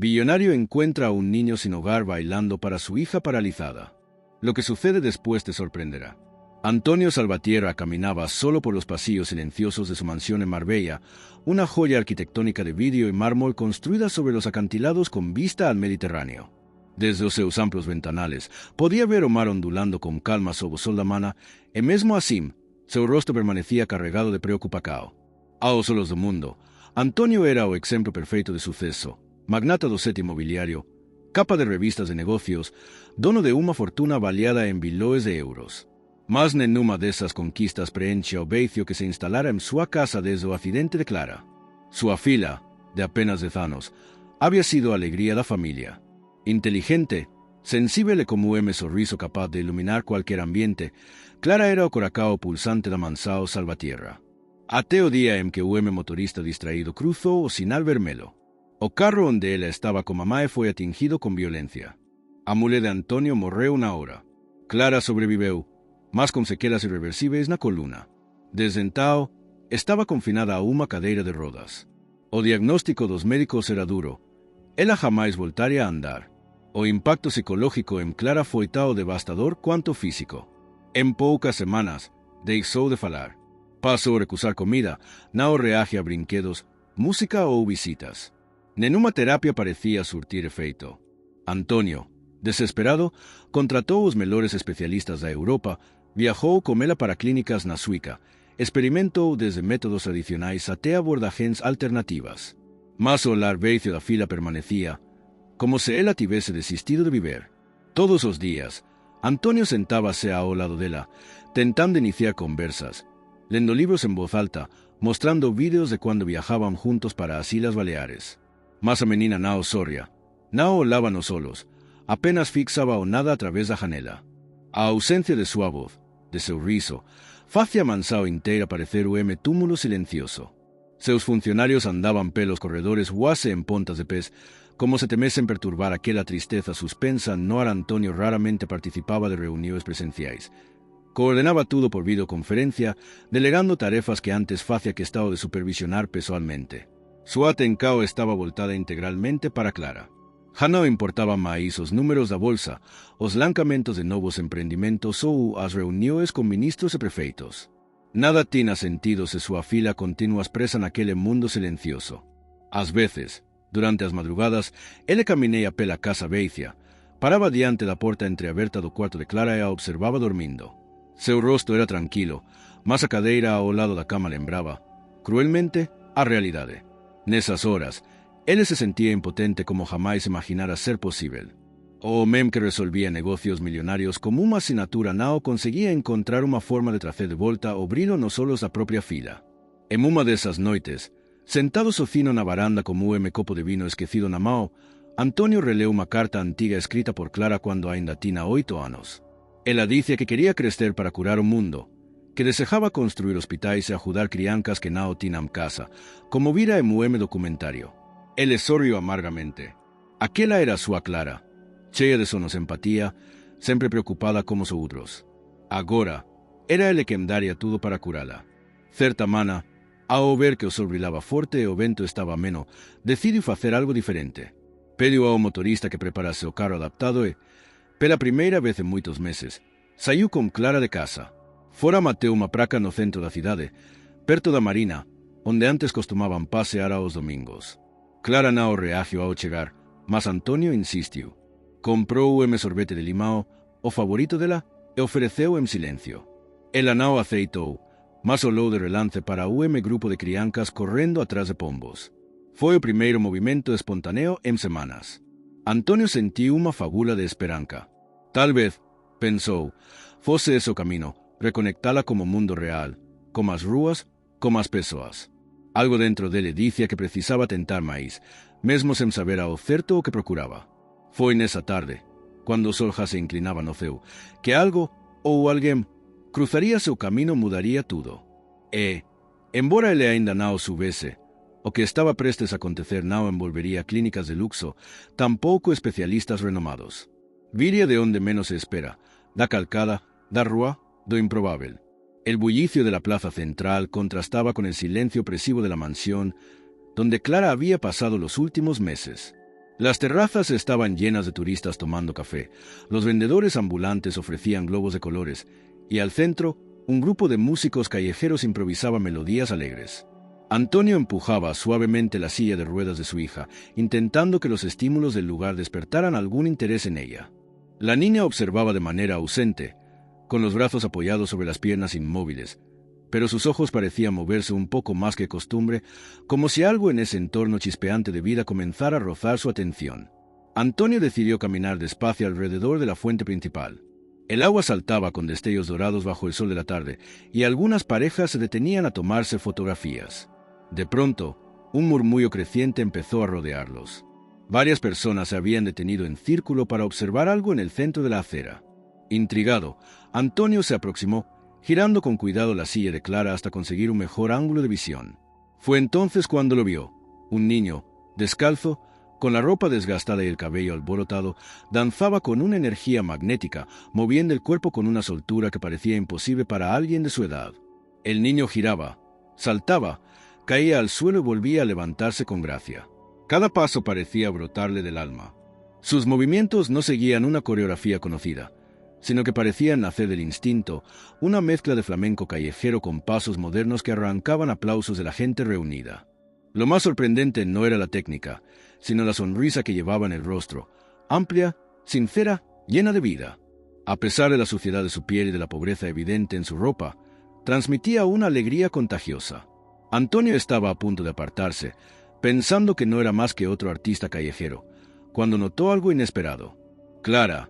Billonario encuentra a un niño sin hogar bailando para su hija paralizada. Lo que sucede después te sorprenderá. Antonio Salvatierra caminaba solo por los pasillos silenciosos de su mansión en Marbella, una joya arquitectónica de vidrio y mármol construida sobre los acantilados con vista al Mediterráneo. Desde os seus amplos ventanales, podía ver o mar ondulando con calma sob o sol da mana, e mesmo assim, seu rosto permanecía carregado de preocupação. Aos olhos do mundo, Antonio era o exemplo perfeito de sucesso, magnata do setor imobiliario, capa de revistas de negocios, dono de uma fortuna avaliada en bilhões de euros. Mas nenhuma dessas conquistas preenchia o veicio que se instalara en sua casa desde o acidente de Clara. Sua filha, de apenas 10 anos, había sido a alegría da familia. Inteligente, sensível e como um sorriso capaz de iluminar qualquer ambiente, Clara era o coração pulsante da mansão Salvatierra. Até o dia em que o motorista distraído cruzou o sinal vermelho. O carro onde ela estava com mamãe foi atingido com violência. A mulher de Antonio morreu na hora. Clara sobreviveu, mas com sequelas irreversíveis na coluna. Desde então, estava confinada a uma cadeira de rodas. O diagnóstico dos médicos era duro. Ela jamais voltaria a andar. O impacto psicológico em Clara foi tão devastador quanto físico. Em poucas semanas, deixou de falar. Passou a recusar comida, não reage a brinquedos, música ou visitas. Nenhuma terapia parecia surtir efeito. Antonio, desesperado, contratou os melhores especialistas da Europa, viajou com ela para clínicas na Suíça, experimentou desde métodos tradicionais até abordagens alternativas. Mas o olhar veicio da filha permanecia, como se ela tivesse desistido de viver. Todos os dias, Antonio sentava-se ao lado dela, tentando iniciar conversas, lendo livros em voz alta, mostrando vídeos de quando viajavam juntos para as Ilhas Baleares. Mas a menina não sorria, não olhava nos olhos, apenas fixava o nada através da janela. A ausência de sua voz, de seu riso, fazia a mansão inteira parecer um túmulo silencioso. Seus funcionários andavam pelos corredores quase em pontas de pés, como se temessem perturbar aquela tristeza suspensa no ar. Antonio raramente participava de reuniões presenciais. Coordenava tudo por videoconferência, delegando tarefas que antes fazia questão de supervisionar pessoalmente. Sua atenção estava voltada integralmente para Clara. Já não importavam mais os números da bolsa, os lançamentos de novos empreendimentos ou as reuniões com ministros e prefeitos. Nada tinha sentido se sua filha continua presa naquele mundo silencioso. Às vezes, durante as madrugadas, ele caminhava pela casa veicia, parava diante da porta entreaberta do quarto de Clara e a observava dormindo. Seu rosto era tranquilo, mas a cadeira ao lado da cama lembrava, cruelmente, a realidade. Nessas horas, ele se sentia impotente como jamais imaginara ser possível. O homem que resolvia negócios milionários como uma assinatura não conseguia encontrar uma forma de trazer de volta o brilho nos olhos da própria filha. Em uma dessas noites, sentado sozinho na varanda com um copo de vinho esquecido na mão, Antonio releu uma carta antiga escrita por Clara quando ainda tinha 8 anos. Ela dizia que queria crescer para curar o mundo, que desejava construir hospitais e ajudar crianças que não tinham casa, como vira em um documentário. Ele sorriu amargamente. Aquela era sua Clara, cheia de sonos empatia, sempre preocupada como os outros. Agora, era ele quem daria tudo para curá-la. Certa mana, ao ver que o sol brilhava forte e o vento estava ameno, decidiu fazer algo diferente. Pediu ao motorista que preparasse o carro adaptado e, pela primeira vez em muitos meses, saiu com Clara de casa. Fora bateu uma placa no centro da cidade, perto da marina, onde antes costumavam passear aos domingos. Clara não reagiu ao chegar, mas Antonio insistiu. Comprou um sorvete de limão, o favorito dela, e ofereceu em silêncio. Ela não aceitou, mas olhou de relance para o grupo de crianças correndo atrás de pombos. Foi o primeiro movimento espontâneo em semanas. Antonio sentiu uma fagulha de esperança. Talvez, pensou, fosse esse o caminho, reconectá-la com o mundo real, com as ruas, com as pessoas. Algo dentro dele dizia que precisava tentar mais, mesmo sem saber ao certo o que procurava. Foi nessa tarde, quando o sol já se inclinava no céu, que algo ou alguém cruzaria seu caminho, mudaria tudo. E, embora ele ainda não o soubesse, o que estava prestes a acontecer não envolveria clínicas de luxo, tampouco especialistas renomados. Viria de onde menos se espera, da calcada, da rua, do improvável. El bullicio de la plaza central contrastaba con el silencio opresivo de la mansión, donde Clara había pasado los últimos meses. Las terrazas estaban llenas de turistas tomando café, los vendedores ambulantes ofrecían globos de colores, y al centro, un grupo de músicos callejeros improvisaba melodías alegres. Antonio empujaba suavemente la silla de ruedas de su hija, intentando que los estímulos del lugar despertaran algún interés en ella. La niña observaba de manera ausente, con los brazos apoyados sobre las piernas inmóviles, pero sus ojos parecían moverse un poco más que costumbre, como si algo en ese entorno chispeante de vida comenzara a rozar su atención. Antonio decidió caminar despacio alrededor de la fuente principal. El agua saltaba con destellos dorados bajo el sol de la tarde, y algunas parejas se detenían a tomarse fotografías. De pronto, un murmullo creciente empezó a rodearlos. Varias personas se habían detenido en círculo para observar algo en el centro de la acera. Intrigado, Antonio se aproximó, girando con cuidado la silla de Clara hasta conseguir un mejor ángulo de visión. Fue entonces cuando lo vio. Un niño, descalzo, con la ropa desgastada y el cabello alborotado, danzaba con una energía magnética, moviendo el cuerpo con una soltura que parecía imposible para alguien de su edad. El niño giraba, saltaba, caía al suelo y volvía a levantarse con gracia. Cada paso parecía brotarle del alma. Sus movimientos no seguían una coreografía conocida, sino que parecían nacer del instinto, una mezcla de flamenco callejero con pasos modernos que arrancaban aplausos de la gente reunida. Lo más sorprendente no era la técnica, sino la sonrisa que llevaba en el rostro, amplia, sincera, llena de vida. A pesar de la suciedad de su piel y de la pobreza evidente en su ropa, transmitía una alegría contagiosa. Antonio estaba a punto de apartarse, pensando que no era más que otro artista callejero, cuando notó algo inesperado. Clara,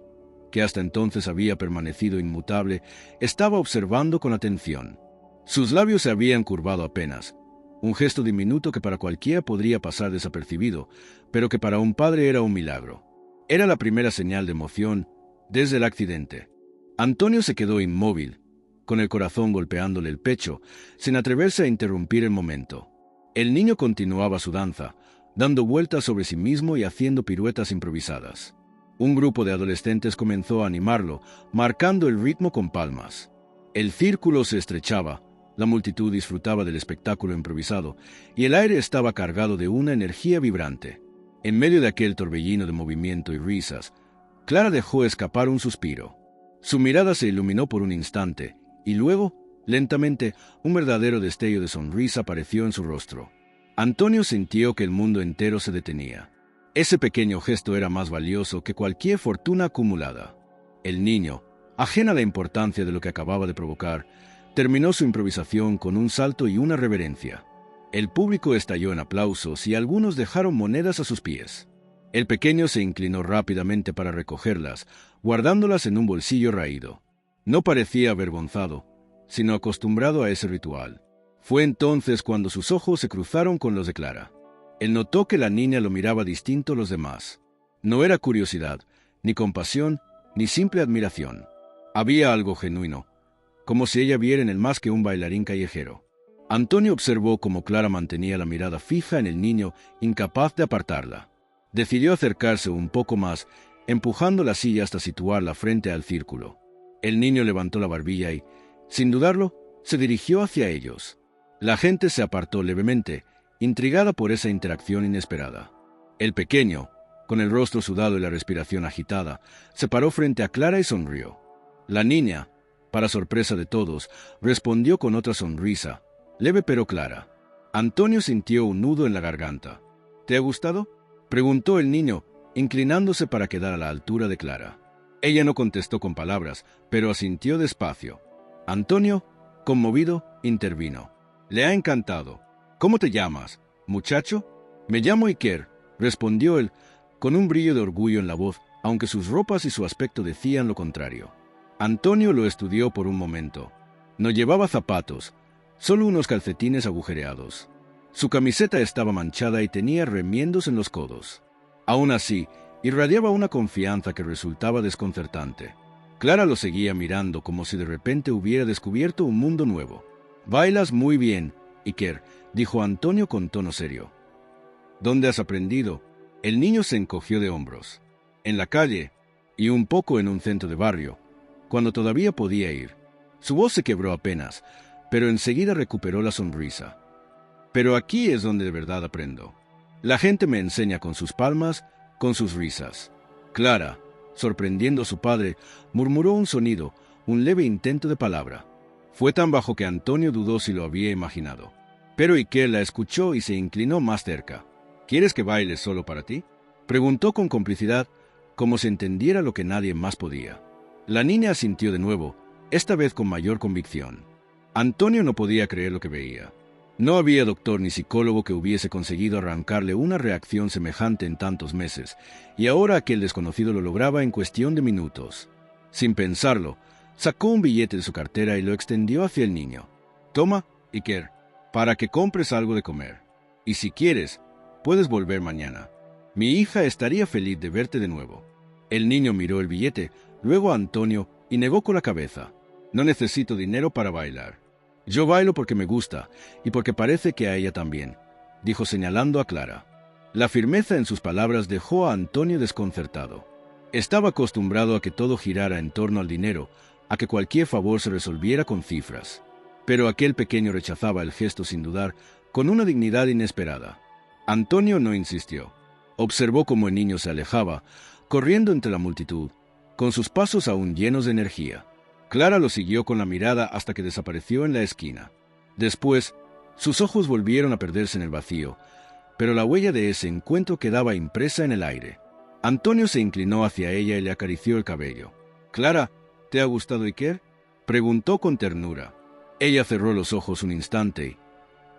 que hasta entonces había permanecido inmutable, estaba observando con atención. Sus labios se habían curvado apenas, un gesto diminuto que para cualquiera podría pasar desapercibido, pero que para un padre era un milagro. Era la primera señal de emoción desde el accidente. Antonio se quedó inmóvil, con el corazón golpeándole el pecho, sin atreverse a interrumpir el momento. El niño continuaba su danza, dando vueltas sobre sí mismo y haciendo piruetas improvisadas. Un grupo de adolescentes comenzó a animarlo, marcando el ritmo con palmas. El círculo se estrechaba, la multitud disfrutaba del espectáculo improvisado, y el aire estaba cargado de una energía vibrante. En medio de aquel torbellino de movimiento y risas, Clara dejó escapar un suspiro. Su mirada se iluminó por un instante, y luego, lentamente, un verdadero destello de sonrisa apareció en su rostro. Antonio sintió que el mundo entero se detenía. Ese pequeño gesto era más valioso que cualquier fortuna acumulada. El niño, ajeno a la importancia de lo que acababa de provocar, terminó su improvisación con un salto y una reverencia. El público estalló en aplausos y algunos dejaron monedas a sus pies. El pequeño se inclinó rápidamente para recogerlas, guardándolas en un bolsillo raído. No parecía avergonzado, sino acostumbrado a ese ritual. Fue entonces cuando sus ojos se cruzaron con los de Clara. Él notó que la niña lo miraba distinto a los demás. No era curiosidad, ni compasión, ni simple admiración. Había algo genuino, como si ella viera en él más que un bailarín callejero. Antonio observó cómo Clara mantenía la mirada fija en el niño, incapaz de apartarla. Decidió acercarse un poco más, empujando la silla hasta situarla frente al círculo. El niño levantó la barbilla y, sin dudarlo, se dirigió hacia ellos. La gente se apartó levemente, intrigada por esa interacción inesperada. El pequeño, con el rostro sudado y la respiración agitada, se paró frente a Clara y sonrió. La niña, para sorpresa de todos, respondió con otra sonrisa, leve pero clara. Antonio sintió un nudo en la garganta. ¿Te ha gustado?, preguntó el niño, inclinándose para quedar a la altura de Clara. Ella no contestó con palabras, pero asintió despacio. Antonio, conmovido, intervino. Le ha encantado. ¿Cómo te llamas, muchacho? Me llamo Iker, respondió él, con un brillo de orgullo en la voz, aunque sus ropas y su aspecto decían lo contrario. Antonio lo estudió por un momento. No llevaba zapatos, solo unos calcetines agujereados. Su camiseta estaba manchada y tenía remiendos en los codos. Aún así, irradiaba una confianza que resultaba desconcertante. Clara lo seguía mirando como si de repente hubiera descubierto un mundo nuevo. «Bailas muy bien, Iker», dijo Antonio con tono serio. «¿Dónde has aprendido?». El niño se encogió de hombros. En la calle, y un poco en un centro de barrio, cuando todavía podía ir. Su voz se quebró apenas, pero enseguida recuperó la sonrisa. «Pero aquí es donde de verdad aprendo. La gente me enseña con sus palmas con sus risas. Clara, sorprendiendo a su padre, murmuró un sonido, un leve intento de palabra. Fue tan bajo que Antonio dudó si lo había imaginado. Pero Iker la escuchó y se inclinó más cerca. ¿Quieres que baile solo para ti?, preguntó con complicidad, como si entendiera lo que nadie más podía. La niña asintió de nuevo, esta vez con mayor convicción. Antonio no podía creer lo que veía. No había doctor ni psicólogo que hubiese conseguido arrancarle una reacción semejante en tantos meses, y ahora aquel desconocido lo lograba en cuestión de minutos. Sin pensarlo, sacó un billete de su cartera y lo extendió hacia el niño. «Toma, Iker, para que compres algo de comer. Y si quieres, puedes volver mañana. Mi hija estaría feliz de verte de nuevo». El niño miró el billete, luego a Antonio y negó con la cabeza. «No necesito dinero para bailar. Yo bailo porque me gusta y porque parece que a ella también», dijo señalando a Clara. La firmeza en sus palabras dejó a Antonio desconcertado. Estaba acostumbrado a que todo girara en torno al dinero, a que cualquier favor se resolviera con cifras. Pero aquel pequeño rechazaba el gesto sin dudar, con una dignidad inesperada. Antonio no insistió. Observó cómo el niño se alejaba, corriendo entre la multitud, con sus pasos aún llenos de energía. Clara lo siguió con la mirada hasta que desapareció en la esquina. Después, sus ojos volvieron a perderse en el vacío, pero la huella de ese encuentro quedaba impresa en el aire. Antonio se inclinó hacia ella y le acarició el cabello. «Clara, ¿te ha gustado Iker?», preguntó con ternura. Ella cerró los ojos un instante y,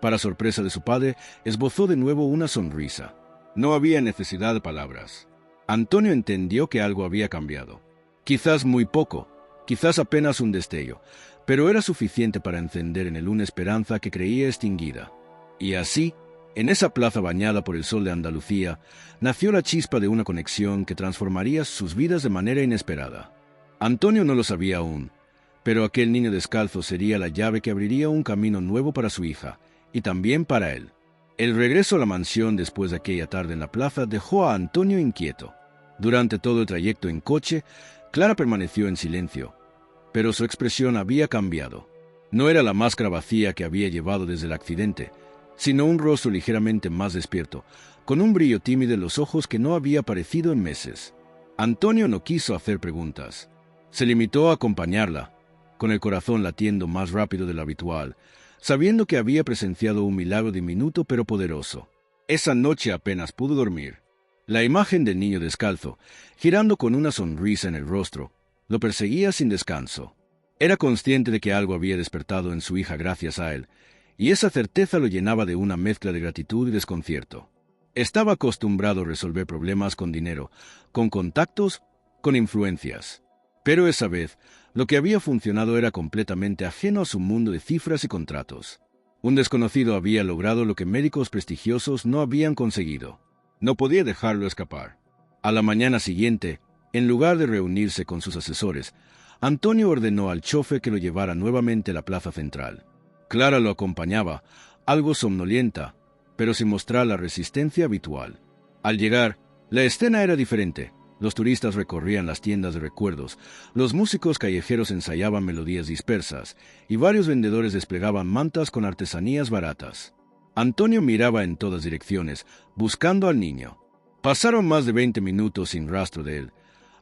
para sorpresa de su padre, esbozó de nuevo una sonrisa. No había necesidad de palabras. Antonio entendió que algo había cambiado. Quizás muy poco, quizás apenas un destello, pero era suficiente para encender en él una esperanza que creía extinguida. Y así, en esa plaza bañada por el sol de Andalucía, nació la chispa de una conexión que transformaría sus vidas de manera inesperada. Antonio no lo sabía aún, pero aquel niño descalzo sería la llave que abriría un camino nuevo para su hija, y también para él. El regreso a la mansión después de aquella tarde en la plaza dejó a Antonio inquieto. Durante todo el trayecto en coche, Clara permaneció en silencio, pero su expresión había cambiado. No era la máscara vacía que había llevado desde el accidente, sino un rostro ligeramente más despierto, con un brillo tímido en los ojos que no había aparecido en meses. Antonio no quiso hacer preguntas. Se limitó a acompañarla, con el corazón latiendo más rápido de lo habitual, sabiendo que había presenciado un milagro diminuto pero poderoso. Esa noche apenas pudo dormir. La imagen del niño descalzo, girando con una sonrisa en el rostro, lo perseguía sin descanso. Era consciente de que algo había despertado en su hija gracias a él, y esa certeza lo llenaba de una mezcla de gratitud y desconcierto. Estaba acostumbrado a resolver problemas con dinero, con contactos, con influencias. Pero esa vez, lo que había funcionado era completamente ajeno a su mundo de cifras y contratos. Un desconocido había logrado lo que médicos prestigiosos no habían conseguido. No podía dejarlo escapar. A la mañana siguiente, en lugar de reunirse con sus asesores, Antonio ordenó al chofer que lo llevara nuevamente a la plaza central. Clara lo acompañaba, algo somnolienta, pero sin mostrar la resistencia habitual. Al llegar, la escena era diferente. Los turistas recorrían las tiendas de recuerdos, los músicos callejeros ensayaban melodías dispersas, y varios vendedores desplegaban mantas con artesanías baratas. Antonio miraba en todas direcciones, buscando al niño. Pasaron más de 20 minutos sin rastro de él,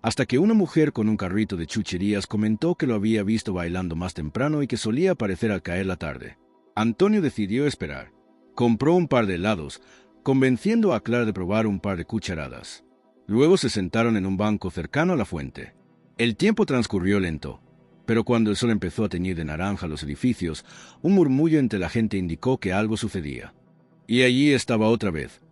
hasta que una mujer con un carrito de chucherías comentó que lo había visto bailando más temprano y que solía aparecer al caer la tarde. Antonio decidió esperar. Compró un par de helados, convenciendo a Clara de probar un par de cucharadas. Luego se sentaron en un banco cercano a la fuente. El tiempo transcurrió lento, pero cuando el sol empezó a teñir de naranja los edificios, un murmullo entre la gente indicó que algo sucedía. Y allí estaba otra vez,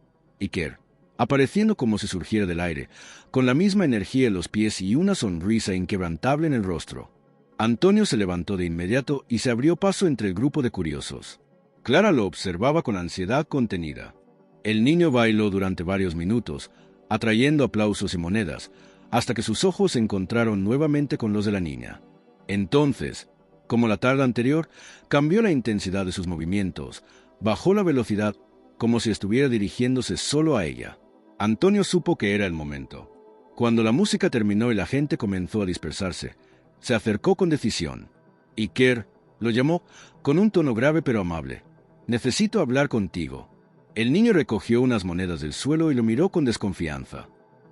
Iker, apareciendo como si surgiera del aire, con la misma energía en los pies y una sonrisa inquebrantable en el rostro. Antonio se levantó de inmediato y se abrió paso entre el grupo de curiosos. Clara lo observaba con ansiedad contenida. El niño bailó durante varios minutos, atrayendo aplausos y monedas, hasta que sus ojos se encontraron nuevamente con los de la niña. Entonces, como la tarde anterior, cambió la intensidad de sus movimientos, bajó la velocidad, como si estuviera dirigiéndose solo a ella. Antonio supo que era el momento. Cuando la música terminó y la gente comenzó a dispersarse, se acercó con decisión. Iker lo llamó con un tono grave pero amable. «Necesito hablar contigo». El niño recogió unas monedas del suelo y lo miró con desconfianza.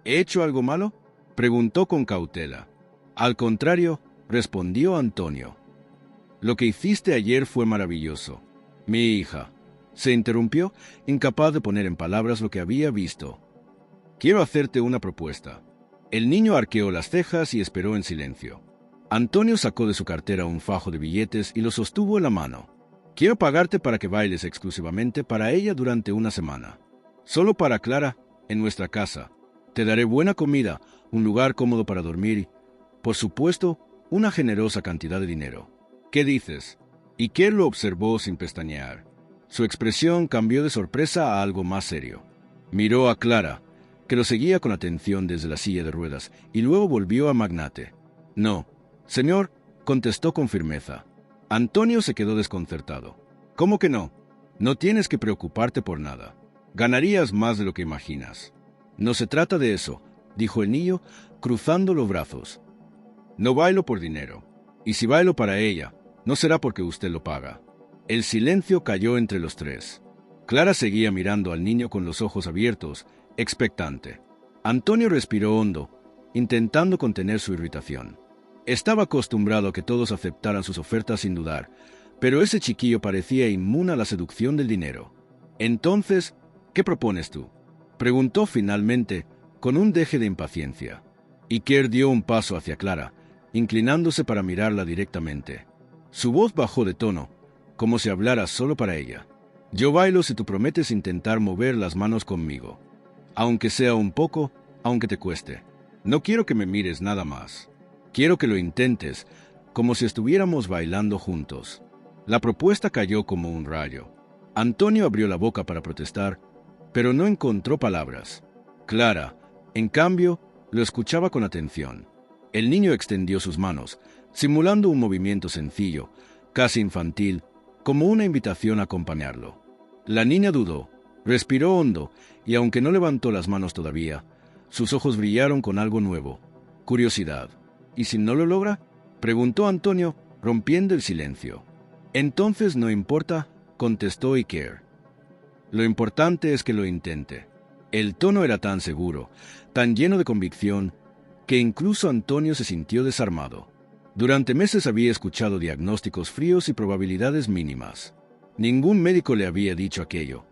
¿He hecho algo malo?, preguntó con cautela. Al contrario, respondió Antonio. Lo que hiciste ayer fue maravilloso. Mi hija, se interrumpió, incapaz de poner en palabras lo que había visto. Quiero hacerte una propuesta. El niño arqueó las cejas y esperó en silencio. Antonio sacó de su cartera un fajo de billetes y lo sostuvo en la mano. Quiero pagarte para que bailes exclusivamente para ella durante una semana. Solo para Clara, en nuestra casa. Te daré buena comida, un lugar cómodo para dormir y, por supuesto, una generosa cantidad de dinero. ¿Qué dices? Iker lo observó sin pestañear. Su expresión cambió de sorpresa a algo más serio. Miró a Clara, que lo seguía con atención desde la silla de ruedas, y luego volvió a Magnate. No, señor, contestó con firmeza. Antonio se quedó desconcertado. ¿Cómo que no? No tienes que preocuparte por nada. Ganarías más de lo que imaginas. No se trata de eso, dijo el niño, cruzando los brazos. No bailo por dinero. Y si bailo para ella, no será porque usted lo paga. El silencio cayó entre los tres. Clara seguía mirando al niño con los ojos abiertos, expectante. Antonio respiró hondo, intentando contener su irritación. Estaba acostumbrado a que todos aceptaran sus ofertas sin dudar, pero ese chiquillo parecía inmune a la seducción del dinero. Entonces, ¿qué propones tú?, preguntó finalmente, con un deje de impaciencia. Iker dio un paso hacia Clara, inclinándose para mirarla directamente. Su voz bajó de tono, como si hablara solo para ella. Yo bailo si tú prometes intentar mover las manos conmigo. Aunque sea un poco, aunque te cueste. No quiero que me mires nada más. Quiero que lo intentes, como si estuviéramos bailando juntos. La propuesta cayó como un rayo. Antonio abrió la boca para protestar, pero no encontró palabras. Clara, en cambio, lo escuchaba con atención. El niño extendió sus manos, simulando un movimiento sencillo, casi infantil, como una invitación a acompañarlo. La niña dudó, respiró hondo, y aunque no levantó las manos todavía, sus ojos brillaron con algo nuevo, curiosidad. ¿Y si no lo logra?, preguntó Antonio, rompiendo el silencio. Entonces no importa, contestó Iker. Lo importante es que lo intente. El tono era tan seguro, tan lleno de convicción, que incluso Antonio se sintió desarmado. Durante meses había escuchado diagnósticos fríos y probabilidades mínimas. Ningún médico le había dicho aquello,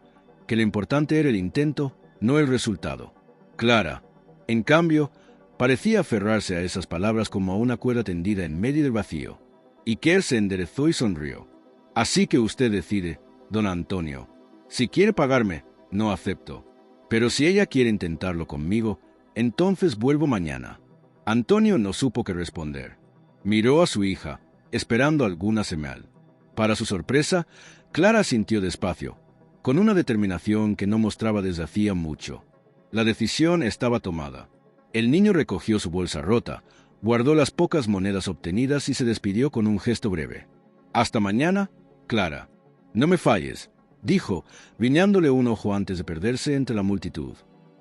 que lo importante era el intento, no el resultado. Clara, en cambio, parecía aferrarse a esas palabras como a una cuerda tendida en medio del vacío. Iker se enderezó y sonrió. Así que usted decide, don Antonio. Si quiere pagarme, no acepto. Pero si ella quiere intentarlo conmigo, entonces vuelvo mañana. Antonio no supo qué responder. Miró a su hija, esperando alguna señal. Para su sorpresa, Clara sintió despacio, con una determinación que no mostraba desde hacía mucho. La decisión estaba tomada. El niño recogió su bolsa rota, guardó las pocas monedas obtenidas y se despidió con un gesto breve. «Hasta mañana, Clara. No me falles», dijo, guiñándole un ojo antes de perderse entre la multitud.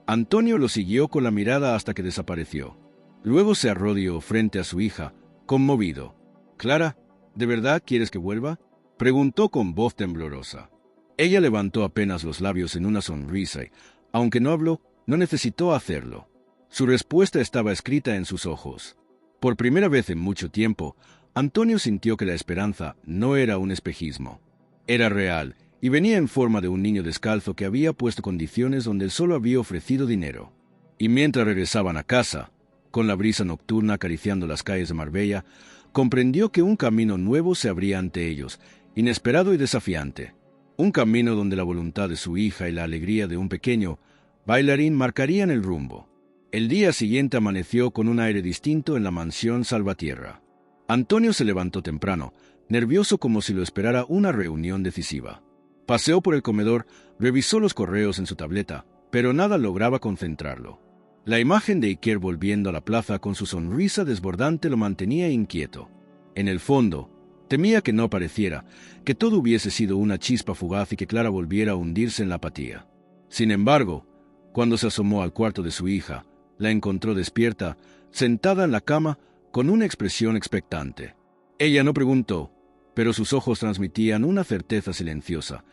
Antonio lo siguió con la mirada hasta que desapareció. Luego se arrodilló frente a su hija, conmovido. «Clara, ¿de verdad quieres que vuelva?», preguntó con voz temblorosa. Ella levantó apenas los labios en una sonrisa y, aunque no habló, no necesitó hacerlo. Su respuesta estaba escrita en sus ojos. Por primera vez en mucho tiempo, Antonio sintió que la esperanza no era un espejismo. Era real, y venía en forma de un niño descalzo que había puesto condiciones donde él solo había ofrecido dinero. Y mientras regresaban a casa, con la brisa nocturna acariciando las calles de Marbella, comprendió que un camino nuevo se abría ante ellos, inesperado y desafiante. Un camino donde la voluntad de su hija y la alegría de un pequeño bailarín marcarían el rumbo. El día siguiente amaneció con un aire distinto en la mansión Salvatierra. Antonio se levantó temprano, nervioso como si lo esperara una reunión decisiva. Paseó por el comedor, revisó los correos en su tableta, pero nada lograba concentrarlo. La imagen de Iker volviendo a la plaza con su sonrisa desbordante lo mantenía inquieto. En el fondo, temía que no pareciera, que todo hubiese sido una chispa fugaz y que Clara volviera a hundirse en la apatía. Sin embargo, cuando se asomó al cuarto de su hija, la encontró despierta, sentada en la cama, con una expresión expectante. Ella no preguntó, pero sus ojos transmitían una certeza silenciosa.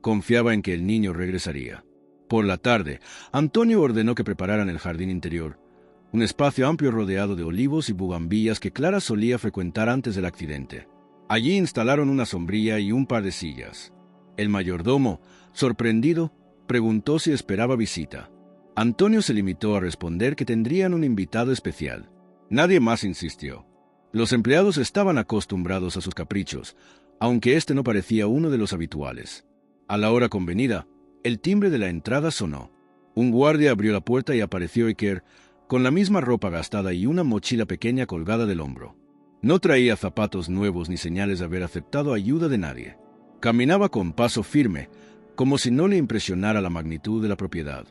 Confiaba en que el niño regresaría. Por la tarde, Antonio ordenó que prepararan el jardín interior, un espacio amplio rodeado de olivos y bugambillas que Clara solía frecuentar antes del accidente. Allí instalaron una sombrilla y un par de sillas. El mayordomo, sorprendido, preguntó si esperaba visita. Antonio se limitó a responder que tendrían un invitado especial. Nadie más insistió. Los empleados estaban acostumbrados a sus caprichos, aunque este no parecía uno de los habituales. A la hora convenida, el timbre de la entrada sonó. Un guardia abrió la puerta y apareció Iker, con la misma ropa gastada y una mochila pequeña colgada del hombro. No traía zapatos nuevos ni señales de haber aceptado ayuda de nadie. Caminaba con paso firme, como si no le impresionara la magnitud de la propiedad.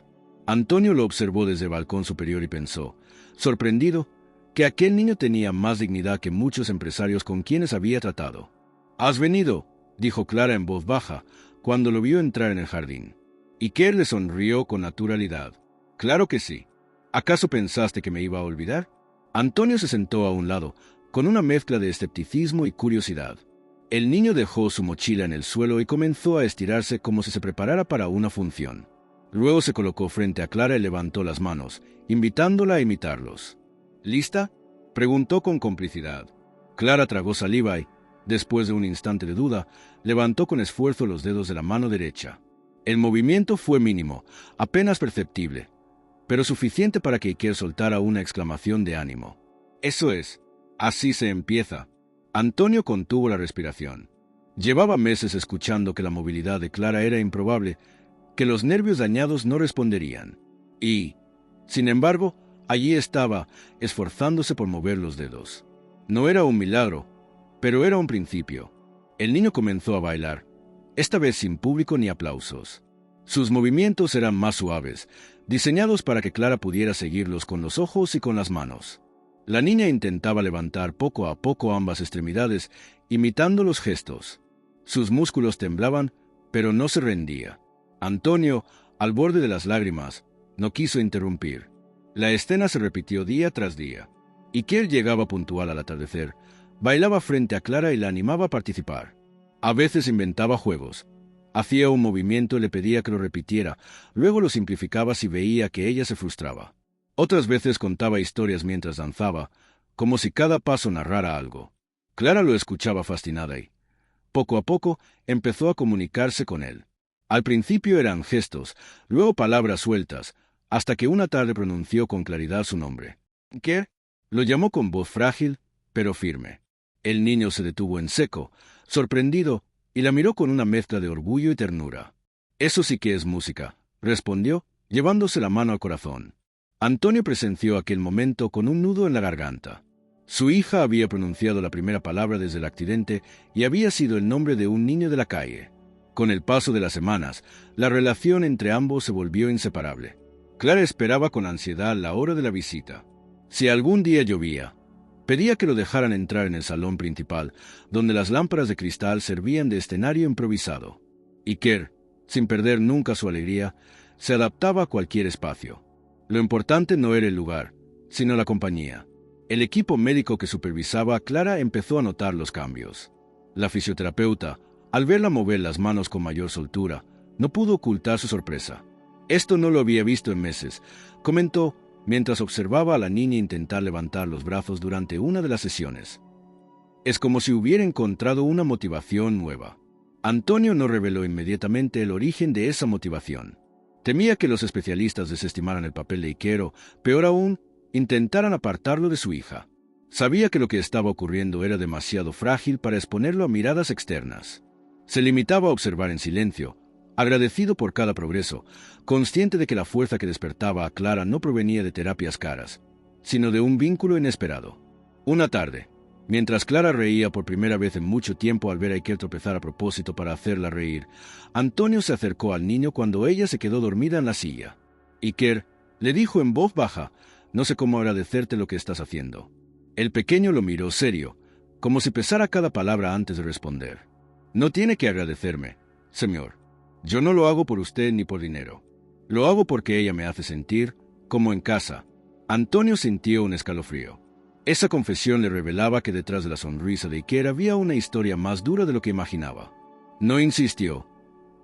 Antonio lo observó desde el balcón superior y pensó, sorprendido, que aquel niño tenía más dignidad que muchos empresarios con quienes había tratado. «¿Has venido?», dijo Clara en voz baja, cuando lo vio entrar en el jardín. Iker le sonrió con naturalidad. «Claro que sí. ¿Acaso pensaste que me iba a olvidar?». Antonio se sentó a un lado, con una mezcla de escepticismo y curiosidad. El niño dejó su mochila en el suelo y comenzó a estirarse como si se preparara para una función. Luego se colocó frente a Clara y levantó las manos, invitándola a imitarlos. «¿Lista?», preguntó con complicidad. Clara tragó saliva y, después de un instante de duda, levantó con esfuerzo los dedos de la mano derecha. El movimiento fue mínimo, apenas perceptible, pero suficiente para que Iker soltara una exclamación de ánimo. «Eso es. Así se empieza». Antonio contuvo la respiración. Llevaba meses escuchando que la movilidad de Clara era improbable, que los nervios dañados no responderían. Y, sin embargo, allí estaba, esforzándose por mover los dedos. No era un milagro, pero era un principio. El niño comenzó a bailar, esta vez sin público ni aplausos. Sus movimientos eran más suaves, diseñados para que Clara pudiera seguirlos con los ojos y con las manos. La niña intentaba levantar poco a poco ambas extremidades, imitando los gestos. Sus músculos temblaban, pero no se rendía. Antonio, al borde de las lágrimas, no quiso interrumpir. La escena se repitió día tras día. Iker llegaba puntual al atardecer, bailaba frente a Clara y la animaba a participar. A veces inventaba juegos. Hacía un movimiento y le pedía que lo repitiera, luego lo simplificaba si veía que ella se frustraba. Otras veces contaba historias mientras danzaba, como si cada paso narrara algo. Clara lo escuchaba fascinada y, poco a poco, empezó a comunicarse con él. Al principio eran gestos, luego palabras sueltas, hasta que una tarde pronunció con claridad su nombre. «¿Qué?», lo llamó con voz frágil, pero firme. El niño se detuvo en seco, sorprendido, y la miró con una mezcla de orgullo y ternura. «Eso sí que es música», respondió, llevándose la mano al corazón. Antonio presenció aquel momento con un nudo en la garganta. Su hija había pronunciado la primera palabra desde el accidente y había sido el nombre de un niño de la calle. Con el paso de las semanas, la relación entre ambos se volvió inseparable. Clara esperaba con ansiedad la hora de la visita. Si algún día llovía, pedía que lo dejaran entrar en el salón principal, donde las lámparas de cristal servían de escenario improvisado. Iker, sin perder nunca su alegría, se adaptaba a cualquier espacio. Lo importante no era el lugar, sino la compañía. El equipo médico que supervisaba a Clara empezó a notar los cambios. La fisioterapeuta, al verla mover las manos con mayor soltura, no pudo ocultar su sorpresa. «Esto no lo había visto en meses», comentó, mientras observaba a la niña intentar levantar los brazos durante una de las sesiones. «Es como si hubiera encontrado una motivación nueva». Antonio no reveló inmediatamente el origen de esa motivación. Temía que los especialistas desestimaran el papel de Iker o, peor aún, intentaran apartarlo de su hija. Sabía que lo que estaba ocurriendo era demasiado frágil para exponerlo a miradas externas. Se limitaba a observar en silencio, agradecido por cada progreso, consciente de que la fuerza que despertaba a Clara no provenía de terapias caras, sino de un vínculo inesperado. Una tarde, mientras Clara reía por primera vez en mucho tiempo al ver a Iker tropezar a propósito para hacerla reír, Antonio se acercó al niño cuando ella se quedó dormida en la silla. «Iker», le dijo en voz baja, «no sé cómo agradecerte lo que estás haciendo». El pequeño lo miró serio, como si pesara cada palabra antes de responder. «No tiene que agradecerme, señor. Yo no lo hago por usted ni por dinero. Lo hago porque ella me hace sentir como en casa». Antonio sintió un escalofrío. Esa confesión le revelaba que detrás de la sonrisa de Iker había una historia más dura de lo que imaginaba. No insistió,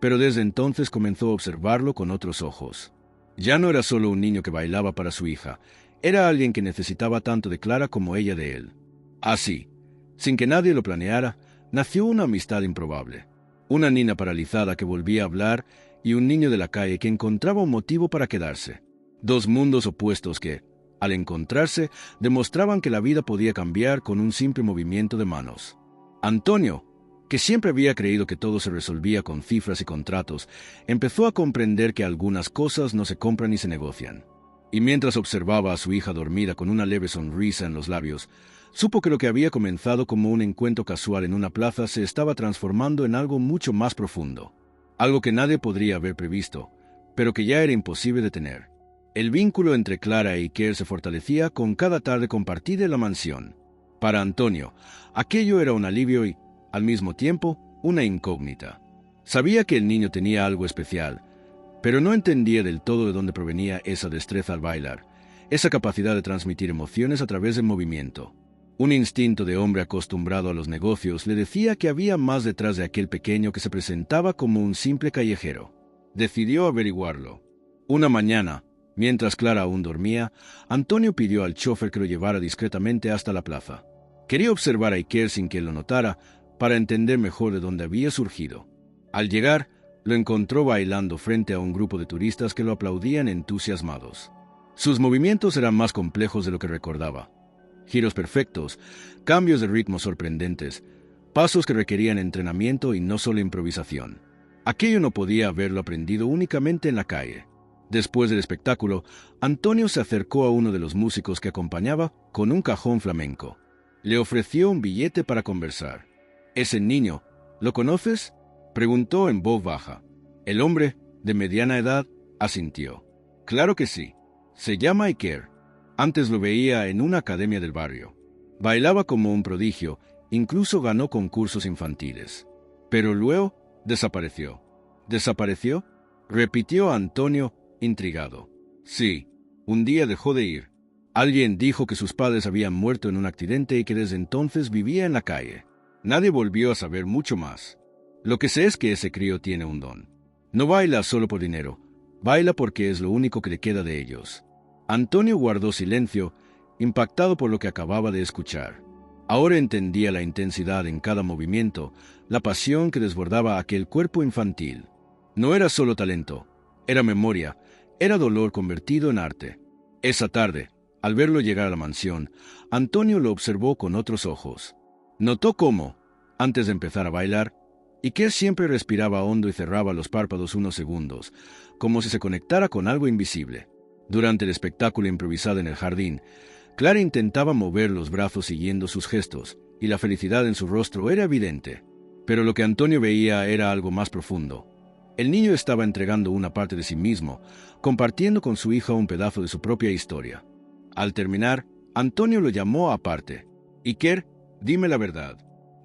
pero desde entonces comenzó a observarlo con otros ojos. Ya no era solo un niño que bailaba para su hija, era alguien que necesitaba tanto de Clara como ella de él. Así, sin que nadie lo planeara, nació una amistad improbable. Una niña paralizada que volvía a hablar y un niño de la calle que encontraba un motivo para quedarse. Dos mundos opuestos que, al encontrarse, demostraban que la vida podía cambiar con un simple movimiento de manos. Antonio, que siempre había creído que todo se resolvía con cifras y contratos, empezó a comprender que algunas cosas no se compran ni se negocian. Y mientras observaba a su hija dormida con una leve sonrisa en los labios, supo que lo que había comenzado como un encuentro casual en una plaza se estaba transformando en algo mucho más profundo. Algo que nadie podría haber previsto, pero que ya era imposible detener. El vínculo entre Clara y Iker se fortalecía con cada tarde compartida en la mansión. Para Antonio, aquello era un alivio y, al mismo tiempo, una incógnita. Sabía que el niño tenía algo especial, pero no entendía del todo de dónde provenía esa destreza al bailar, esa capacidad de transmitir emociones a través del movimiento. Un instinto de hombre acostumbrado a los negocios le decía que había más detrás de aquel pequeño que se presentaba como un simple callejero. Decidió averiguarlo. Una mañana, mientras Clara aún dormía, Antonio pidió al chofer que lo llevara discretamente hasta la plaza. Quería observar a Iker sin que él lo notara, para entender mejor de dónde había surgido. Al llegar, lo encontró bailando frente a un grupo de turistas que lo aplaudían entusiasmados. Sus movimientos eran más complejos de lo que recordaba. Giros perfectos, cambios de ritmo sorprendentes, pasos que requerían entrenamiento y no solo improvisación. Aquello no podía haberlo aprendido únicamente en la calle. Después del espectáculo, Antonio se acercó a uno de los músicos que acompañaba con un cajón flamenco. Le ofreció un billete para conversar. «¿Ese niño, lo conoces?», preguntó en voz baja. El hombre, de mediana edad, asintió. «Claro que sí. Se llama Iker. Antes lo veía en una academia del barrio. Bailaba como un prodigio, incluso ganó concursos infantiles. Pero luego desapareció». «¿Desapareció?», repitió Antonio, intrigado. «Sí, un día dejó de ir. Alguien dijo que sus padres habían muerto en un accidente y que desde entonces vivía en la calle. Nadie volvió a saber mucho más. Lo que sé es que ese crío tiene un don. No baila solo por dinero, baila porque es lo único que le queda de ellos». Antonio guardó silencio, impactado por lo que acababa de escuchar. Ahora entendía la intensidad en cada movimiento, la pasión que desbordaba aquel cuerpo infantil. No era solo talento, era memoria, era dolor convertido en arte. Esa tarde, al verlo llegar a la mansión, Antonio lo observó con otros ojos. Notó cómo, antes de empezar a bailar, Iker siempre respiraba hondo y cerraba los párpados unos segundos, como si se conectara con algo invisible. Durante el espectáculo improvisado en el jardín, Clara intentaba mover los brazos siguiendo sus gestos, y la felicidad en su rostro era evidente. Pero lo que Antonio veía era algo más profundo. El niño estaba entregando una parte de sí mismo, compartiendo con su hija un pedazo de su propia historia. Al terminar, Antonio lo llamó aparte. «Iker, dime la verdad.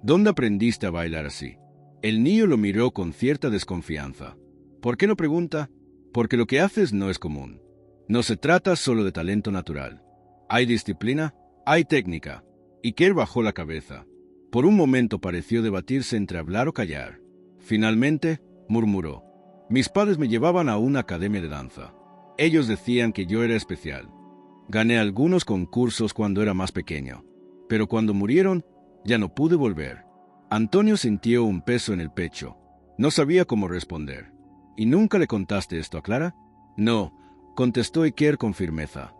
¿Dónde aprendiste a bailar así?». El niño lo miró con cierta desconfianza. «¿Por qué no pregunta?». «Porque lo que haces no es común. No se trata solo de talento natural. Hay disciplina, hay técnica». Iker bajó la cabeza. Por un momento pareció debatirse entre hablar o callar. Finalmente, murmuró: «Mis padres me llevaban a una academia de danza. Ellos decían que yo era especial. Gané algunos concursos cuando era más pequeño, pero cuando murieron, ya no pude volver». Antonio sintió un peso en el pecho. No sabía cómo responder. «¿Y nunca le contaste esto a Clara?». «No», contestó Iker con firmeza.